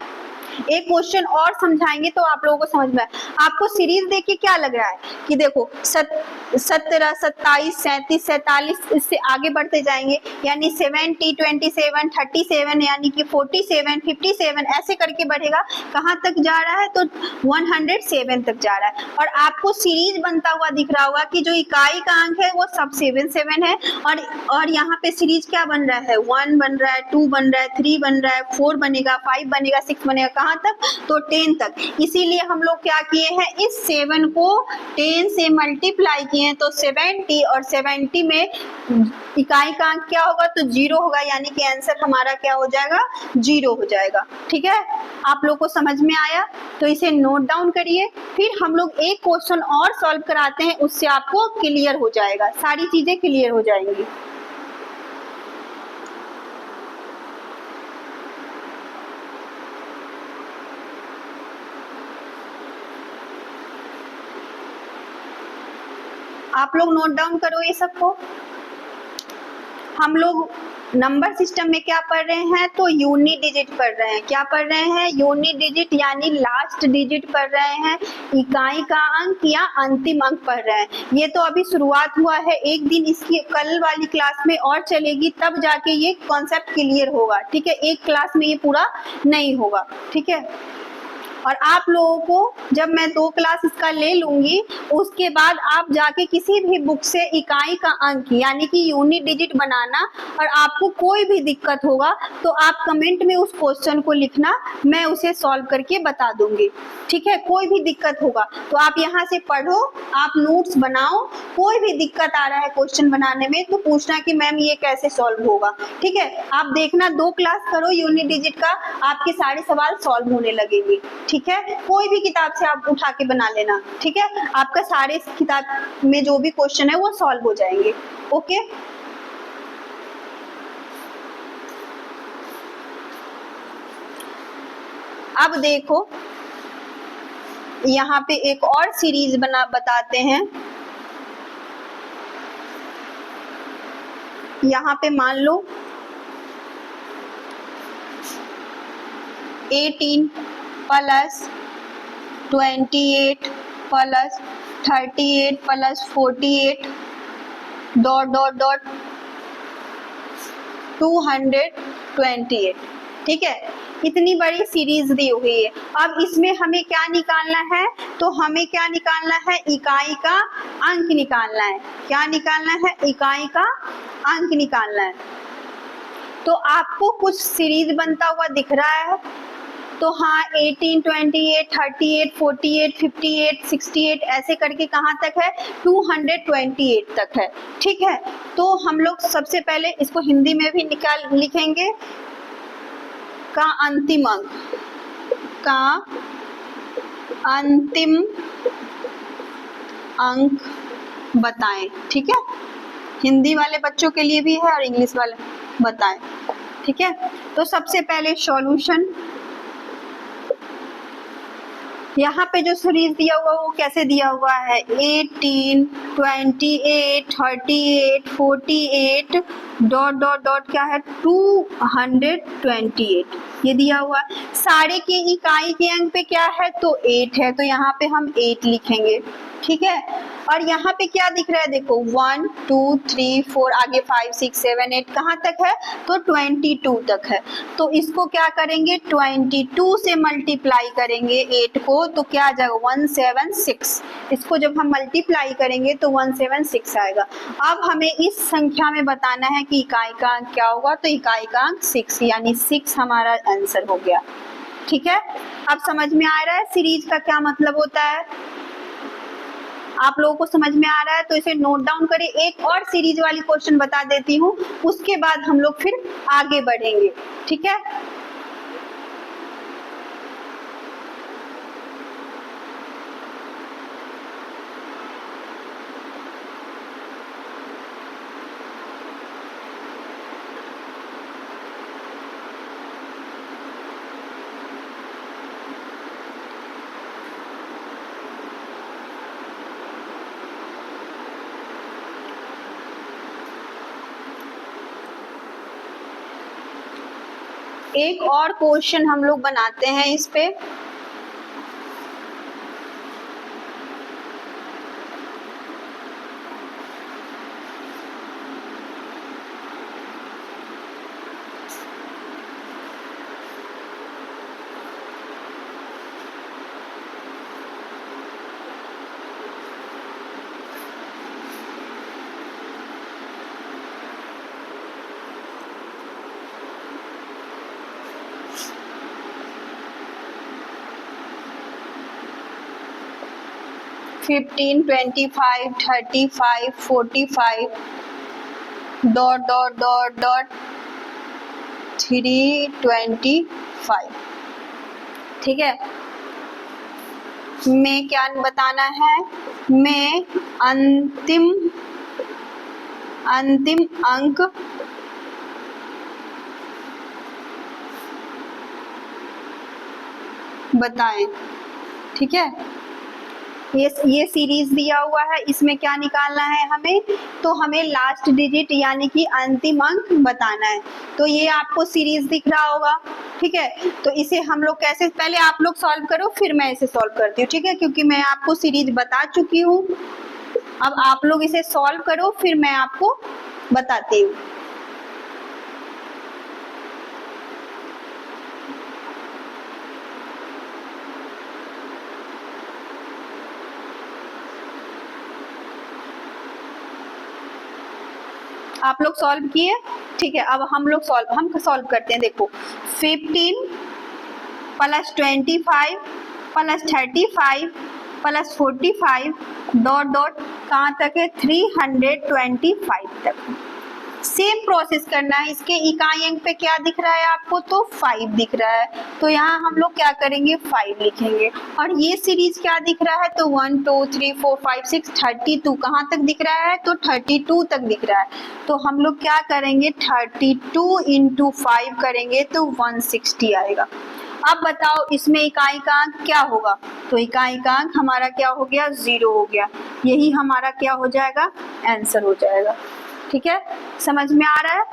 एक क्वेश्चन और समझाएंगे तो आप लोगों को समझ में आए। आपको सीरीज देख के क्या लग रहा है कि देखो 17, 27, 37, 47, इससे आगे बढ़ते जाएंगे, यानी 70, 27, 37, यानी कि 47, 57, ऐसे करके बढ़ेगा। कहाँ तक जा रहा है, तो 107 तक जा रहा है। और आपको सीरीज बनता हुआ दिख रहा होगा कि जो इकाई का अंक है वो सब 7 है, और यहाँ पे सीरीज क्या बन रहा है, 1 बन रहा है, 2 बन रहा है, 3 बन रहा है, 4 बनेगा, 5 बनेगा, 6 बनेगा, कहाँ तक, तो 10 तक। इसीलिए हम लोग क्या किए हैं, इस 7 को 10 से मल्टीप्लाई किए हैं, तो 70, और 70 में इकाई का अंक क्या होगा, तो 0 होगा, यानी कि आंसर हमारा क्या हो जाएगा, 0 हो जाएगा। ठीक है, आप लोग को समझ में आया, तो इसे नोट डाउन करिए। फिर हम लोग एक क्वेश्चन और सॉल्व कराते हैं, उससे आपको क्लियर हो जाएगा, सारी चीजें क्लियर हो जाएंगी। आप लोग नोट डाउन करो ये सबको। हम लोग नंबर सिस्टम में क्या पढ़ रहे हैं, तो यूनिट डिजिट पढ़ रहे हैं। क्या पढ़ रहे हैं, यूनिट डिजिट यानी लास्ट डिजिट पढ़ रहे हैं, इकाई का अंक या अंतिम अंक पढ़ रहे हैं। ये तो अभी शुरुआत हुआ है, एक दिन इसकी कल वाली क्लास में और चलेगी, तब जाके ये कॉन्सेप्ट क्लियर होगा। ठीक है, एक क्लास में ये पूरा नहीं होगा। ठीक है, और आप लोगों को जब मैं 2 क्लास इसका ले लूंगी, उसके बाद आप जाके किसी भी बुक से इकाई का अंक यानी कि यूनिट डिजिट बनाना, और आपको कोई भी दिक्कत होगा तो आप कमेंट में उस क्वेश्चन को लिखना, मैं उसे सॉल्व करके बता दूंगी। ठीक है, कोई भी दिक्कत होगा तो आप यहाँ से पढ़ो, आप नोट्स बनाओ, कोई भी दिक्कत आ रहा है क्वेश्चन बनाने में तो पूछना कि मैम ये कैसे सॉल्व होगा। ठीक है, आप देखना 2 क्लास करो यूनिट डिजिट का, आपके सारे सवाल सॉल्व होने लगेंगे। ठीक है, कोई भी किताब से आप उठा के बना लेना। ठीक है, आपका सारे किताब में जो भी क्वेश्चन है वो सॉल्व हो जाएंगे। ओके, अब देखो यहाँ पे एक और सीरीज बताते हैं। यहाँ पे मान लो 18 plus 28 plus 38 plus 48 dot dot dot 228। ठीक है, इतनी बड़ी सीरीज दी हुई है। अब इसमें हमें क्या निकालना है, तो हमें क्या निकालना है, इकाई का अंक निकालना है। क्या निकालना है, इकाई का अंक निकालना है। तो आपको कुछ सीरीज बनता हुआ दिख रहा है, तो हाँ 18, 28, 38, 48, 58, 68 ऐसे करके कहाँ तक है, 228 तक है। ठीक है, तो हम लोग सबसे पहले इसको हिंदी में भी लिखेंगे, का अंतिम अंक, का अंतिम अंक बताएं। ठीक है, हिंदी वाले बच्चों के लिए भी है और इंग्लिश वाले बताएं। ठीक है, तो सबसे पहले सॉल्यूशन, यहाँ पे जो सीरीज दिया हुआ वो कैसे दिया हुआ है, 18, 28, 38, 48 डॉट डॉट डॉट क्या है, 228 ये दिया हुआ है। सारे के इकाई के अंक पे क्या है, तो 8 है, तो यहाँ पे हम 8 लिखेंगे। ठीक है, और यहाँ पे क्या दिख रहा है, देखो 1 2 3 4 आगे 5 6 7 8 कहाँ तक है, तो 22 तक है। तो इसको क्या करेंगे, 22 से मल्टीप्लाई करेंगे 8 को, तो क्या आ जाएगा 176। इसको जब हम मल्टीप्लाई करेंगे तो 176 आएगा। अब हमें इस संख्या में बताना है कि इकाई का अंक क्या होगा, तो इकाई का अंक 6 यानी 6 हमारा आंसर हो गया। ठीक है, अब समझ में आ रहा है सीरीज का क्या मतलब होता है, आप लोगों को समझ में आ रहा है, तो इसे नोट डाउन करें। एक और सीरीज वाली क्वेश्चन बता देती हूँ, उसके बाद हम लोग फिर आगे बढ़ेंगे। ठीक है, एक और क्वेश्चन हम लोग बनाते हैं इस पे। Fifteen 25 35 45 dot dot dot dot 325। ठीक है, में क्या बताना है, में अंतिम अंक बताएं। ठीक है, ये सीरीज दिया हुआ है, इसमें क्या निकालना है हमें, तो हमें लास्ट डिजिट यानी कि अंतिम अंक बताना है। तो ये आपको सीरीज दिख रहा होगा, ठीक है। तो इसे हम लोग कैसे, पहले आप लोग सॉल्व करो फिर मैं इसे सॉल्व करती हूँ, ठीक है, क्योंकि मैं आपको सीरीज बता चुकी हूँ। अब आप लोग इसे सॉल्व करो फिर मैं आपको बताती हूँ। आप लोग सॉल्व किए, ठीक है। अब हम सॉल्व करते हैं। देखो 15 plus 25 plus 35 plus 45 dot dot कहाँ तक है, 325 तक। सेम प्रोसेस करना है। इसके इकाई अंक पे क्या दिख रहा है आपको, तो 5 दिख रहा है, तो यहाँ हम लोग क्या करेंगे 5 लिखेंगे। और ये सीरीज क्या दिख रहा है, तो 1 2 3 4 5 6 32 कहाँ तक दिख रहा है, तो 32 तक दिख रहा है। तो हम लोग क्या करेंगे 32 इंटू 5 करेंगे तो 160 आएगा। अब बताओ इसमें इकाई का अंक क्या होगा, तो इकाई का अंक हमारा क्या हो गया, 0 हो गया। यही हमारा क्या हो जाएगा, आंसर हो जाएगा। ठीक है, समझ में आ रहा है।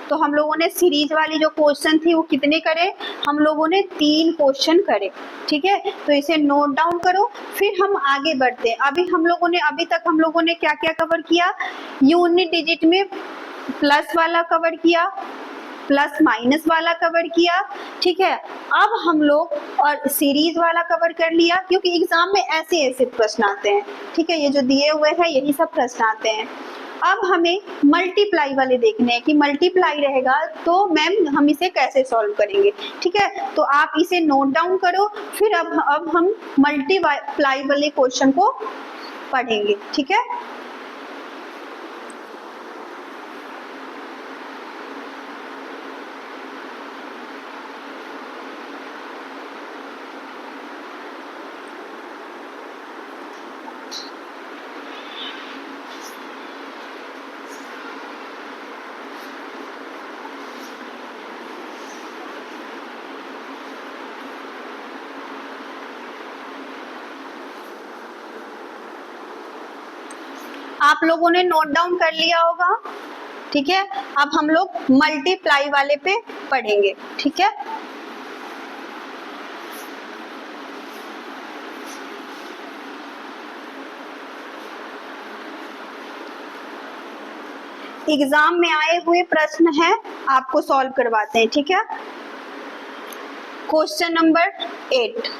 तो हम लोगों ने सीरीज वाली जो क्वेश्चन थी वो कितने करे, हम लोगों ने 3 क्वेश्चन करे, ठीक है। तो इसे नोट डाउन करो फिर हम आगे बढ़ते हैं। अभी तक हम लोगों ने क्या क्या कवर किया, यूनिट डिजिट में प्लस वाला कवर किया, प्लस माइनस वाला कवर किया, ठीक है। अब हम लोग और सीरीज वाला कवर कर लिया, क्योंकि एग्जाम में ऐसे ऐसे प्रश्न आते हैं, ठीक है। ये जो दिए हुए हैं यही सब प्रश्न आते हैं। अब हमें मल्टीप्लाई वाले देखने हैं कि मल्टीप्लाई रहेगा तो मैम हम इसे कैसे सॉल्व करेंगे, ठीक है। तो आप इसे नोट डाउन करो फिर अब हम मल्टीप्लाई वाले क्वेश्चन को पढ़ेंगे, ठीक है। आप लोगों ने नोट डाउन कर लिया होगा, ठीक है। अब हम लोग मल्टीप्लाई वाले पे पढ़ेंगे, ठीक है। एग्जाम में आए हुए प्रश्न है, आपको सॉल्व करवाते हैं, ठीक है। क्वेश्चन नंबर 8,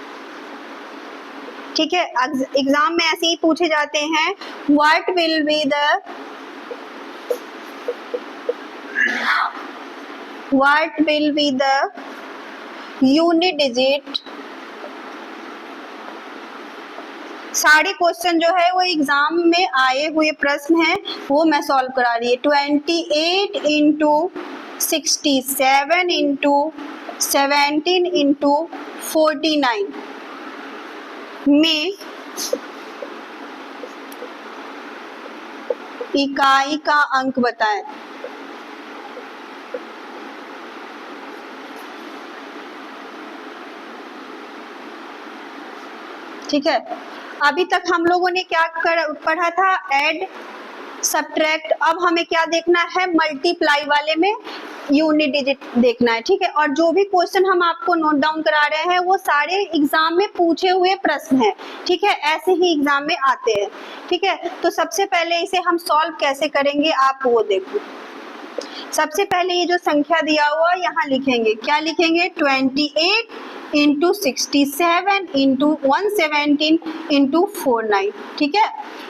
ठीक है। एग्जाम में ऐसे ही पूछे जाते हैं, what will be the unit digit. सारे क्वेश्चन जो है वो एग्जाम में आए हुए प्रश्न हैं, वो मैं सॉल्व करा रही है। 28 इंटू 67 इंटू 17 इंटू 49 में इकाई का अंक बताएं। ठीक है, अभी तक हम लोगों ने क्या पढ़ा था, ऐड सब्ट्रैक्ट। अब हमें क्या देखना है, मल्टीप्लाई वाले में यूनिट डिजिट देखना है, ठीक है। और जो भी क्वेश्चन हम आपको नोट डाउन करा रहे हैं वो सारे एग्जाम में पूछे हुए प्रश्न हैं, ठीक है। ऐसे ही एग्जाम में आते हैं, ठीक है। तो सबसे पहले इसे हम सॉल्व कैसे करेंगे आप वो देखो। सबसे पहले ये जो संख्या दिया हुआ यहाँ लिखेंगे, क्या लिखेंगे, 28 इंटू 67 इंटू 117 इंटू 49, ठीक है।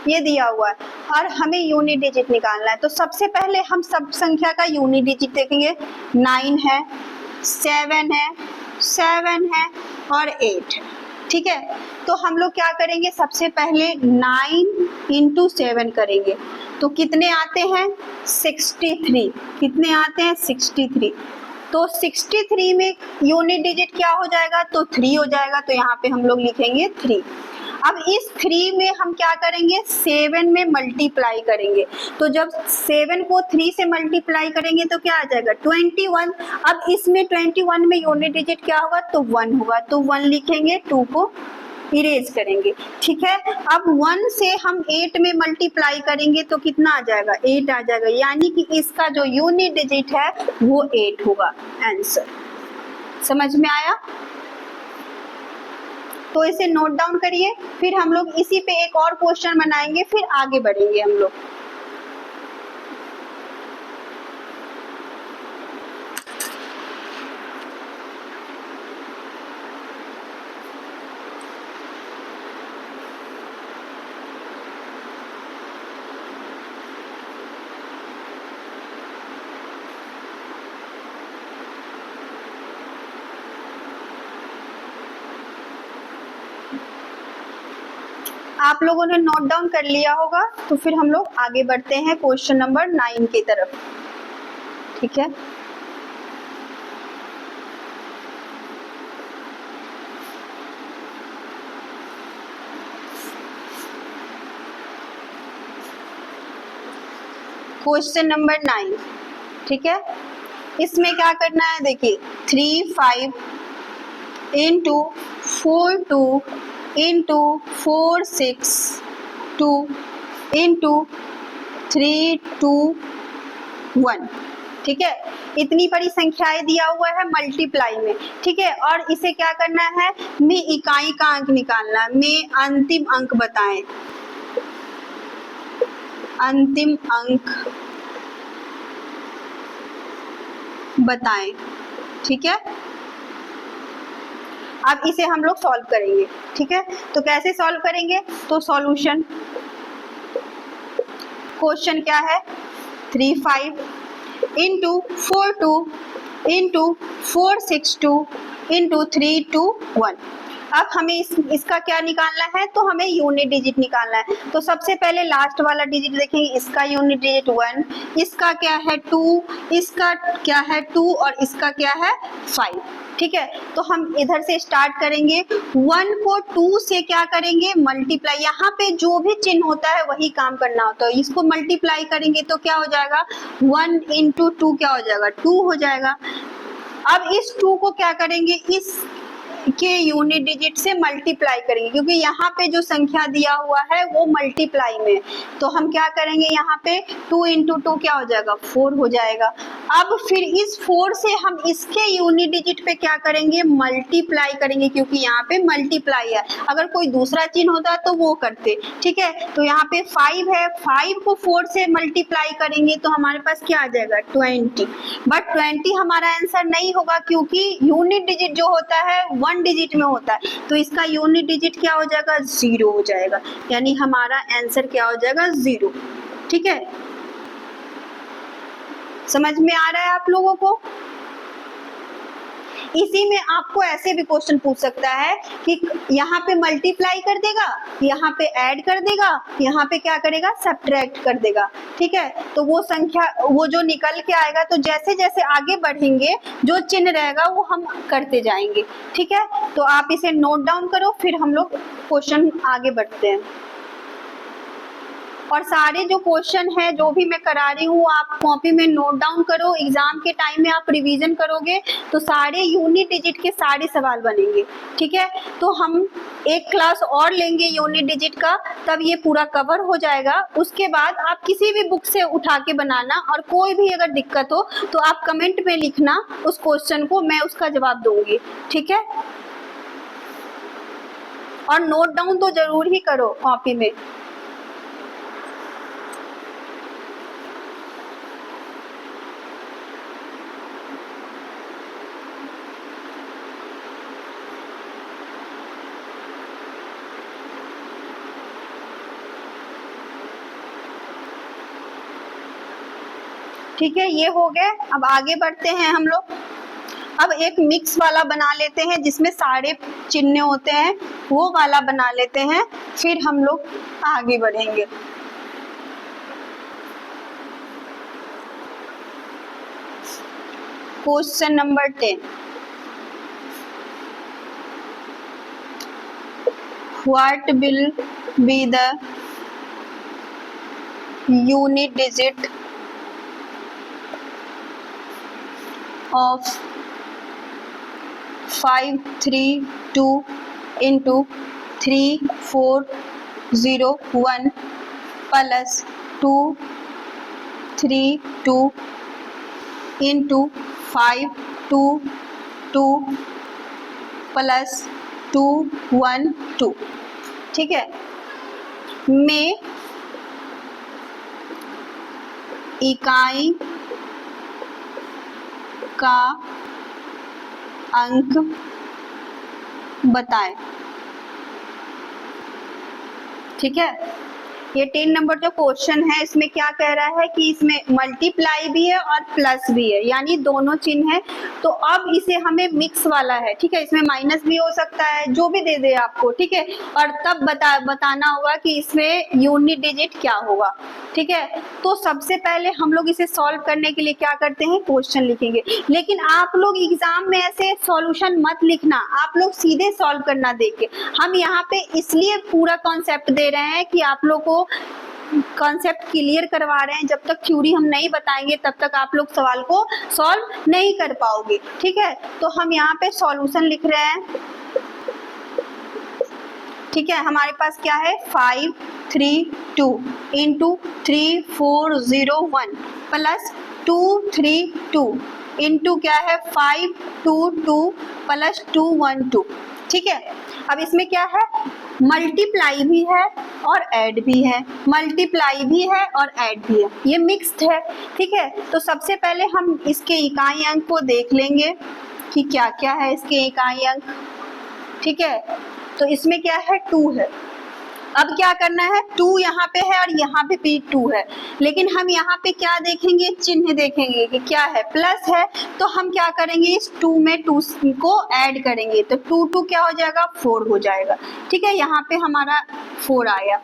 ये दिया हुआ है और हमें यूनिट डिजिट निकालना है। तो सबसे पहले हम सब संख्या का यूनिट डिजिट देखेंगे। 9 है, 7 है, 7 है और 8 है, ठीक है। तो हम लोग क्या करेंगे, सबसे पहले 9 इंटू 7 करेंगे तो कितने आते हैं, 63। कितने आते हैं, 63। तो 63 में यूनिट डिजिट क्या हो जाएगा, तो 3 हो जाएगा। तो यहाँ पे हम लोग लिखेंगे 3। अब इस 3 में हम क्या करेंगे, 7 में मल्टीप्लाई करेंगे। तो जब 7 को 3 से मल्टीप्लाई करेंगे तो क्या आ जाएगा, 21। अब इसमें 21 में यूनिट डिजिट क्या होगा, तो 1 होगा। तो 1 लिखेंगे, 2 को इरेज करेंगे, ठीक है। अब 1 से हम 8 में मल्टीप्लाई करेंगे तो कितना आ जाएगा, 8 आ जाएगा, यानी कि इसका जो यूनिट डिजिट है वो 8 होगा आंसर। समझ में आया? तो इसे नोट डाउन करिए, फिर हम लोग इसी पे एक और क्वेश्चन बनाएंगे, फिर आगे बढ़ेंगे हम लोग। आप लोगों ने नोट डाउन कर लिया होगा, तो फिर हम लोग आगे बढ़ते हैं क्वेश्चन नंबर 9 की तरफ, ठीक है। क्वेश्चन नंबर 9, ठीक है। इसमें क्या करना है, देखिए 3 5 इंटू 4 2 इंटू 4 6 2 इंटू 3 2 1, ठीक है। इतनी बड़ी संख्याएं दिया हुआ है मल्टीप्लाई में, ठीक है। और इसे क्या करना है, में इकाई का अंक निकालना है, में अंतिम अंक बताएं, अंतिम अंक बताएं, ठीक है। अब इसे हम लोग सॉल्व करेंगे, ठीक है। तो कैसे सॉल्व करेंगे, तो सॉल्यूशन, क्वेश्चन क्या है, 3 5 इंटू 4 2 इंटू 4 6 2 इंटू 3 2 1। अब हमें इसका क्या निकालना है, तो हमें यूनिट डिजिट निकालना है। तो सबसे पहले लास्ट वाला डिजिट देखेंगे, इसका यूनिट डिजिट 1, इसका क्या है 2, इसका क्या है 2 और इसका क्या है 5, ठीक है। तो हम इधर से स्टार्ट करेंगे, 1 को 2 से क्या करेंगे, मल्टीप्लाई, यहाँ पे जो भी चिन्ह होता है वही काम करना होता है। इसको मल्टीप्लाई करेंगे तो क्या हो जाएगा, 1 इंटू 2 क्या हो जाएगा, 2 हो जाएगा। अब इस 2 को क्या करेंगे, इस के यूनिट डिजिट से मल्टीप्लाई करेंगे, क्योंकि यहाँ पे जो संख्या दिया हुआ है वो मल्टीप्लाई में, तो हम क्या करेंगे, यहाँ पे 2 इंटू 2 क्या हो जाएगा, 4 हो जाएगा। अब फिर इस 4 से हम इसके यूनिट डिजिट पे क्या करेंगे, मल्टीप्लाई करेंगे, क्योंकि यहाँ पे मल्टीप्लाई है। अगर कोई दूसरा चिन्ह होता तो वो करते, ठीक है। तो यहाँ पे 5 है, 5 को 4 से मल्टीप्लाई करेंगे तो हमारे पास क्या आ जाएगा, 20। बट 20 हमारा आंसर नहीं होगा, क्योंकि यूनिट डिजिट जो होता है 1 डिजिट में होता है, तो इसका यूनिट डिजिट क्या हो जाएगा, 0 हो जाएगा, यानी हमारा आंसर क्या हो जाएगा, 0, ठीक है। समझ में आ रहा है आप लोगों को? इसी में आपको ऐसे भी क्वेश्चन पूछ सकता है कि यहाँ पे मल्टीप्लाई कर देगा, यहाँ पे ऐड कर देगा, यहाँ पे क्या करेगा, सब्ट्रैक्ट कर देगा, ठीक है। तो वो संख्या, वो जो निकल के आएगा, तो जैसे जैसे आगे बढ़ेंगे जो चिन्ह रहेगा वो हम करते जाएंगे, ठीक है। तो आप इसे नोट डाउन करो, फिर हम लोग क्वेश्चन आगे बढ़ते हैं। और सारे जो क्वेश्चन है जो भी मैं करा रही हूँ आप कॉपी में नोट डाउन करो, एग्जाम के टाइम में आप रिवीजन करोगे तो सारे यूनिट डिजिट के सारे सवाल बनेंगे, ठीक है। तो हम एक क्लास और लेंगे यूनिट डिजिट का, तब ये पूरा कवर हो जाएगा। उसके बाद आप किसी भी बुक से उठा के बनाना, और कोई भी अगर दिक्कत हो तो आप कमेंट में लिखना उस क्वेश्चन को, मैं उसका जवाब दूंगी, ठीक है। और नोट डाउन तो जरूर ही करो कॉपी में। ठीक है, ये हो गए। अब आगे बढ़ते हैं हम लोग। अब एक मिक्स वाला बना लेते हैं जिसमें सारे चिन्ह होते हैं, वो वाला बना लेते हैं, फिर हम लोग आगे बढ़ेंगे। Question number 10, what will be the unit digit of 5 3 2 into 3401 plus 232 into 522 plus 212, ठीक है, में इकाई का अंक बताएं। ठीक है, ये 10 नंबर जो क्वेश्चन है इसमें क्या कह रहा है कि इसमें मल्टीप्लाई भी है और प्लस भी है, यानी दोनों चिन्ह है। तो अब इसे हमें मिक्स वाला है, ठीक है, इसमें माइनस भी हो सकता है, जो भी दे दे आपको, ठीक है, और तब बताना होगा कि इसमें यूनिट डिजिट क्या होगा। ठीक है, तो सबसे पहले हम लोग इसे सॉल्व करने के लिए क्या करते हैं, क्वेश्चन लिखेंगे। लेकिन आप लोग एग्जाम में ऐसे सॉल्यूशन मत लिखना, आप लोग सीधे सॉल्व करना देख के। हम यहाँ पे इसलिए पूरा कॉन्सेप्ट दे रहे हैं कि आप लोग को कॉन्सेप्ट क्लियर करवा रहे हैं। जब तक थ्योरी हम नहीं बताएंगे तब तक आप लोग सवाल को सॉल्व नहीं कर पाओगे। ठीक है, तो हम यहाँ पे सॉल्यूशन लिख रहे हैं। ठीक है, हमारे पास क्या है 532 इंटू 3401 प्लस 232 इंटू क्या है 522 प्लस 212। ठीक है, अब इसमें क्या है, मल्टीप्लाई भी है और ऐड भी है, मल्टीप्लाई भी है और ऐड भी है, ये मिक्स्ड है। ठीक है, तो सबसे पहले हम इसके इकाई अंक को देख लेंगे कि क्या क्या है इसके इकाई अंक। ठीक है, तो इसमें क्या है 2 है। अब क्या करना है, 2 यहाँ पे है और यहाँ पे भी 2 है, लेकिन हम यहाँ पे क्या देखेंगे, चिन्ह देखेंगे कि क्या है, प्लस है। तो हम क्या करेंगे, इस 2 में 2 को ऐड करेंगे तो 2 2 क्या हो जाएगा, 4 हो जाएगा। ठीक है, यहाँ पे हमारा 4 आया।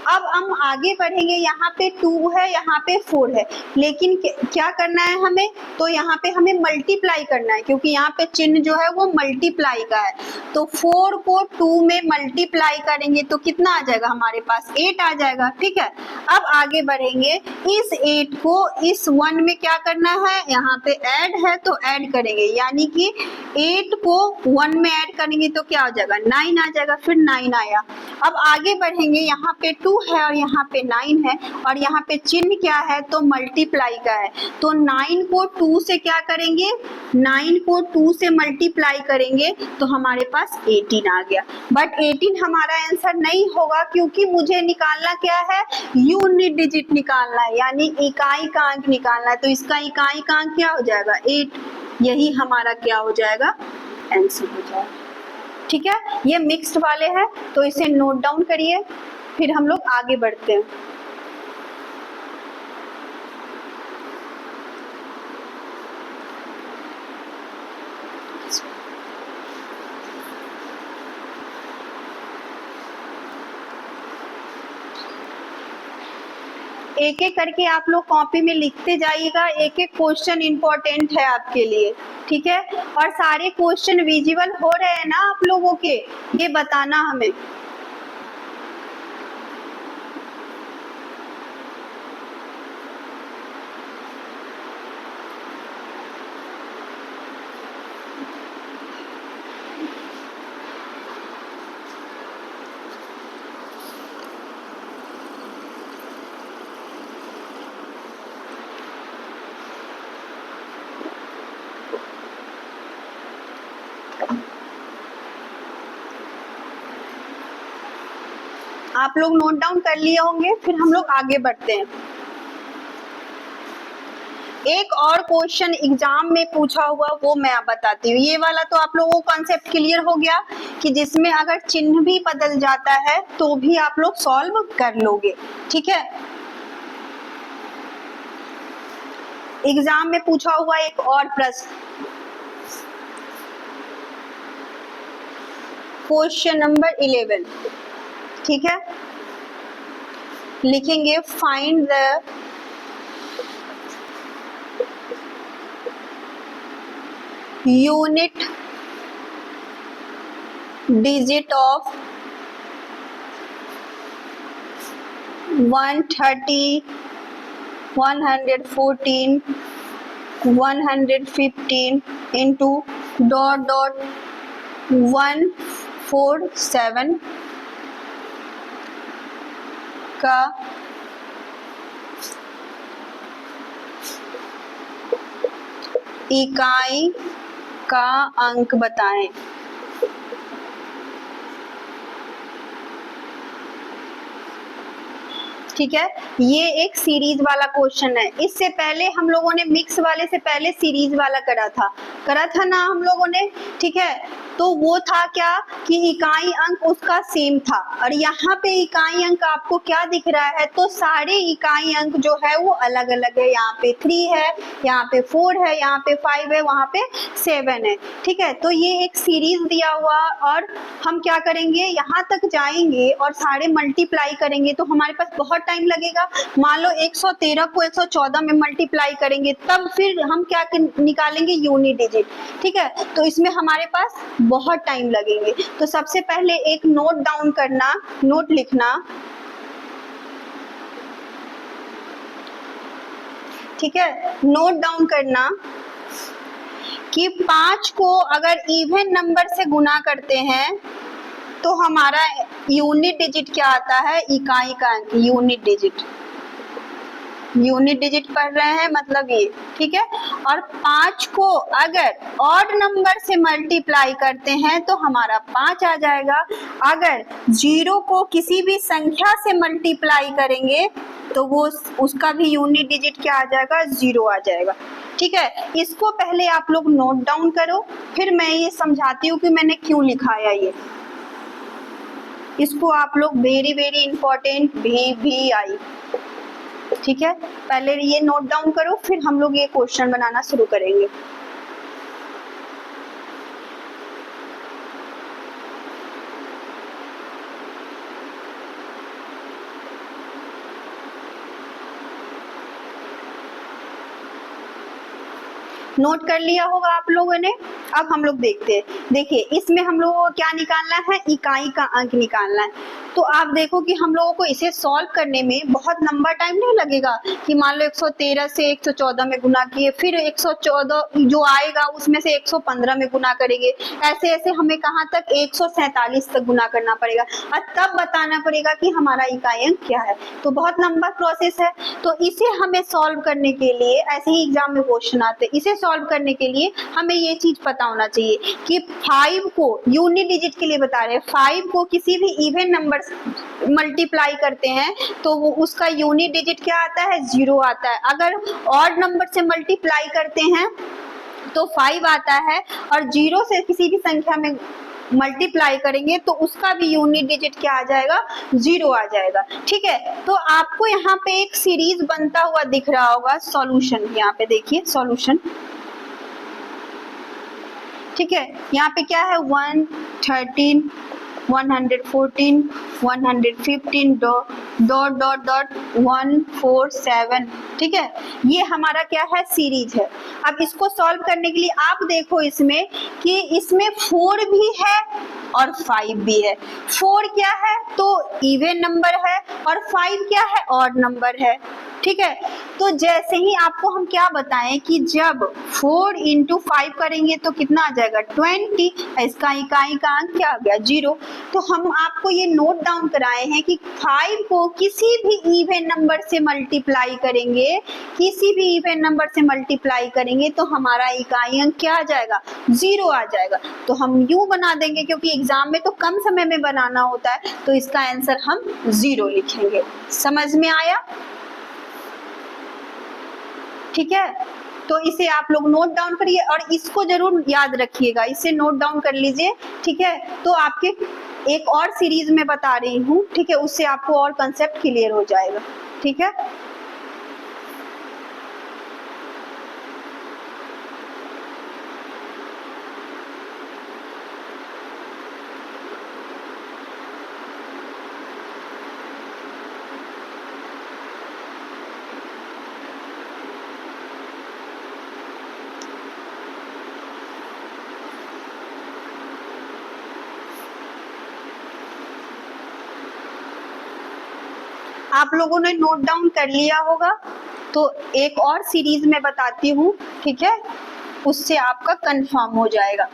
अब हम आगे बढ़ेंगे, यहाँ पे 2 है, यहाँ पे 4 है, लेकिन क्या करना है हमें, तो यहाँ पे हमें मल्टीप्लाई करना है, क्योंकि यहाँ पे चिन्ह जो है वो मल्टीप्लाई का है। तो 4 को 2 में मल्टीप्लाई करेंगे तो कितना आ जाएगा, हमारे पास 8 आ जाएगा। ठीक है, अब आगे बढ़ेंगे, इस 8 को इस 1 में क्या करना है, यहाँ पे ऐड है तो ऐड करेंगे, यानी कि 8 को 1 में ऐड करेंगे तो क्या हो जाएगा, 9 आ जाएगा। फिर 9 आया। अब आगे बढ़ेंगे, यहाँ पे 2 है और यहाँ पे 9 है, और यहाँ पे चिन्ह क्या है, तो मल्टीप्लाई का है। तो 9 को 2 से क्या करेंगे, 9 को 2 से मल्टीप्लाई करेंगे तो हमारे पास 18 आ गया। बट 18 हमारा आंसर नहीं होगा, क्योंकि मुझे निकालना क्या है, यूनिट डिजिट निकालना है, यानी इकाई का अंक निकालना है। तो इसका इकाई का अंक क्या हो जाएगा, 8। यही हमारा क्या हो जाएगा, आंसर हो जाएगा। ठीक है, ये मिक्स्ड वाले हैं तो इसे नोट डाउन करिए, फिर हम लोग आगे बढ़ते हैं। एक एक करके आप लोग कॉपी में लिखते जाइएगा, एक एक क्वेश्चन इंपॉर्टेंट है आपके लिए। ठीक है, और सारे क्वेश्चन विजिबल हो रहे हैं ना आप लोगों के, ये बताना हमें। आप लोग नोट डाउन कर लिए होंगे, फिर हम लोग आगे बढ़ते हैं। एक और क्वेश्चन एग्जाम में पूछा हुआ वो मैं आप बताती हूँ। ये वाला तो आप लोगों को कॉन्सेप्ट क्लियर हो गया कि जिसमें अगर चिन्ह भी बदल जाता है तो भी आप लोग सॉल्व कर लोगे। ठीक है, एग्जाम में पूछा हुआ एक और प्रश्न, क्वेश्चन नंबर 11। ठीक है, लिखेंगे find the unit digit of 130, 114, 115 into dot dot 147 का इकाई का अंक बताएं। ठीक है, ये एक सीरीज वाला क्वेश्चन है। इससे पहले हम लोगों ने मिक्स वाले से पहले सीरीज वाला करा था ना हम लोगों ने। ठीक है, तो वो था क्या कि इकाई अंक उसका सेम था, और यहाँ पे इकाई अंक आपको क्या दिख रहा है, तो सारे इकाई अंक जो है वो अलग अलग है। यहाँ पे 3 है, यहाँ पे 4 है, यहाँ पे 5 है, वहाँ पे 7 है। ठीक है, तो ये एक सीरीज दिया हुआ, और हम क्या करेंगे, यहाँ तक जाएंगे और सारे मल्टीप्लाई करेंगे तो हमारे पास बहुत टाइम लगेगा। मान लो 113 को 114 में मल्टीप्लाई करेंगे, तब फिर हम क्या निकालेंगे, यूनिट डिजिट। ठीक है, तो इसमें हमारे पास बहुत टाइम लगेंगे। तो सबसे पहले एक नोट डाउन करना, नोट लिखना। ठीक है, नोट डाउन करना कि 5 को अगर इवन नंबर से गुना करते हैं तो हमारा यूनिट डिजिट क्या आता है, इकाई का अंक, यूनिट डिजिट। यूनिट डिजिट पढ़ रहे हैं मतलब ये। ठीक है, और 5 को अगर ऑड नंबर से मल्टीप्लाई करते हैं तो हमारा 5 आ जाएगा। अगर 0 को किसी भी संख्या से मल्टीप्लाई करेंगे तो वो उसका भी यूनिट डिजिट क्या आ जाएगा, 0 आ जाएगा। ठीक है, इसको पहले आप लोग नोट डाउन करो, फिर मैं ये समझाती हूँ कि मैंने क्यों लिखाया ये। इसको आप लोग वेरी वेरी इंपॉर्टेंट भी आई। ठीक है, पहले ये नोट डाउन करो, फिर हम लोग ये क्वेश्चन बनाना शुरू करेंगे। नोट कर लिया होगा आप लोगों ने। अब हम लोग देखते हैं। देखिए, इसमें हम लोगों को क्या निकालना है, इकाई का अंक निकालना है। तो आप देखो कि हम लोगों को इसे सॉल्व करने में बहुत लंबा टाइम नहीं लगेगा कि मान लो 113 से 114 में गुना किए, फिर 114 जो आएगा उसमें से 115 में गुना करेंगे, ऐसे ऐसे हमें कहाँ तक 147 तक गुना करना पड़ेगा, और तब बताना पड़ेगा कि हमारा इकाई अंक क्या है। तो बहुत लंबा प्रोसेस है। तो इसे हमें सॉल्व करने के लिए, ऐसे ही एग्जाम में क्वेश्चन आते हैं, इसे सॉल्व करने के लिए हमें ये चीज पता होना चाहिए कि 5 को यूनिट डिजिट के लिए बता रहे हैं, 5 को किसी भी इवन नंबर मल्टीप्लाई करते हैं तो वो उसका यूनिट डिजिट क्या आता है, 0 आता है। अगर ऑड नंबर से मल्टीप्लाई करते हैं तो 5 आता है, और 0 से किसी भी संख्या में मल्टीप्लाई करेंगे तो उसका भी यूनिट डिजिट क्या आ जाएगा, 0 आ जाएगा। ठीक है, तो आपको यहाँ पे एक सीरीज बनता हुआ दिख रहा होगा, सॉल्यूशन। यहाँ पे देखिए सॉल्यूशन। ठीक है, यहाँ पे क्या है, 113 114 115 डॉट डॉट डॉट 147। ठीक है, ये हमारा क्या है, सीरीज है। अब इसको सॉल्व करने के लिए आप देखो इसमें कि इसमें 4 भी है और 5 भी है। 4 क्या है, तो इवन नंबर है, और 5 क्या है, ऑड नंबर है। ठीक है, तो जैसे ही आपको हम क्या बताएं कि जब 4 × 5 करेंगे तो कितना आ जाएगा, 20। इसका इकाई का अंक क्या आ गया, 0। तो हम आपको ये नोट डाउन कराए हैं कि 5 को किसी भी इवन नंबर से मल्टीप्लाई करेंगे, किसी भी इवन नंबर से मल्टीप्लाई करेंगे तो हमारा इकाई अंक क्या आ जाएगा, 0 आ जाएगा। तो हम यूं बना देंगे, क्योंकि एग्जाम में तो कम समय में बनाना होता है, तो इसका आंसर हम 0 लिखेंगे। समझ में आया? ठीक है, तो इसे आप लोग नोट डाउन करिए और इसको जरूर याद रखिएगा, इसे नोट डाउन कर लीजिए। ठीक है, तो आपके एक और सीरीज में बता रही हूँ, ठीक है, उससे आपको और कंसेप्ट क्लियर हो जाएगा। ठीक है, आप लोगों ने नोट डाउन कर लिया होगा, तो एक और सीरीज में बताती हूँ। ठीक है, उससे आपका कंफर्म हो जाएगा।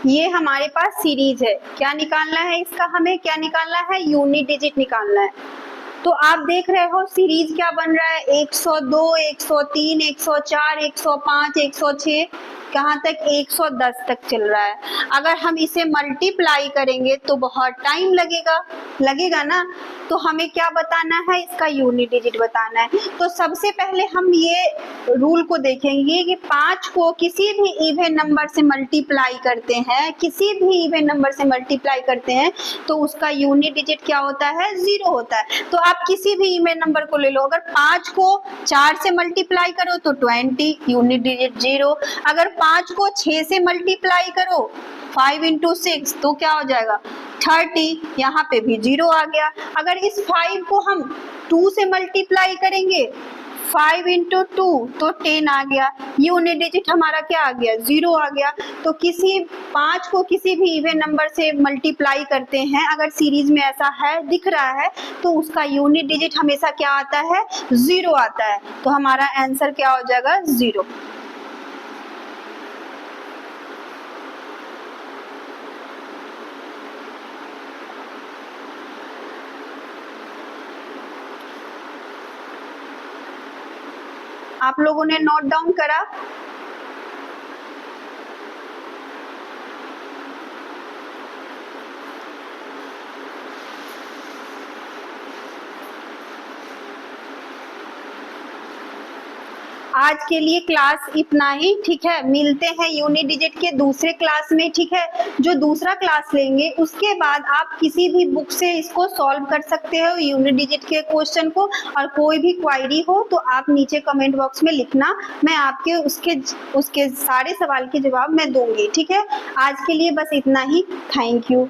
ये हमारे पास सीरीज है। क्या निकालना है इसका? हमें क्या निकालना है? यूनिट डिजिट निकालना है। तो आप देख रहे हो सीरीज क्या बन रहा है, 102, 103, 104, 105, 106, कहाँ तक? 110 तक चल रहा है। अगर हम इसे मल्टीप्लाई करेंगे तो बहुत टाइम लगेगा ना। तो हमें क्या बताना है? इसका यूनिट डिजिट बताना है। तो सबसे पहले हम ये रूल को देखेंगे कि 5 को किसी भी इवन नंबर से मल्टीप्लाई करते हैं, किसी भी इवन नंबर से मल्टीप्लाई करते हैं तो उसका यूनिट डिजिट क्या होता है? 0 होता है। तो आप किसी भी इवन नंबर को ले लो, अगर 5 को 4 से मल्टीप्लाई करो तो 20, यूनिट डिजिट 0। अगर 5 को 6 से मल्टीप्लाई करो 5 into 6 तो क्या हो जाएगा? 30, यहाँ पे भी 0 आ गया। अगर इस 5 को हम 2 से मल्टीप्लाई करेंगे 5 into 2 तो 10 आ गया। यूनिट डिजिट हमारा क्या आ गया? 0 आ गया। तो 5 को किसी भी इवन नंबर से मल्टीप्लाई करते हैं, अगर सीरीज में ऐसा है दिख रहा है तो उसका यूनिट डिजिट हमेशा क्या आता है? 0 आता है। तो हमारा आंसर क्या हो जाएगा? 0। आप लोगों ने नोट डाउन करा? आज के लिए क्लास इतना ही, ठीक है। मिलते हैं यूनिट डिजिट के दूसरे क्लास में, ठीक है। जो दूसरा क्लास लेंगे उसके बाद आप किसी भी बुक से इसको सॉल्व कर सकते हो, यूनिट डिजिट के क्वेश्चन को। और कोई भी क्वायरी हो तो आप नीचे कमेंट बॉक्स में लिखना, मैं आपके उसके सारे सवाल के जवाब मैं दूंगी, ठीक है। आज के लिए बस इतना ही। Thank you.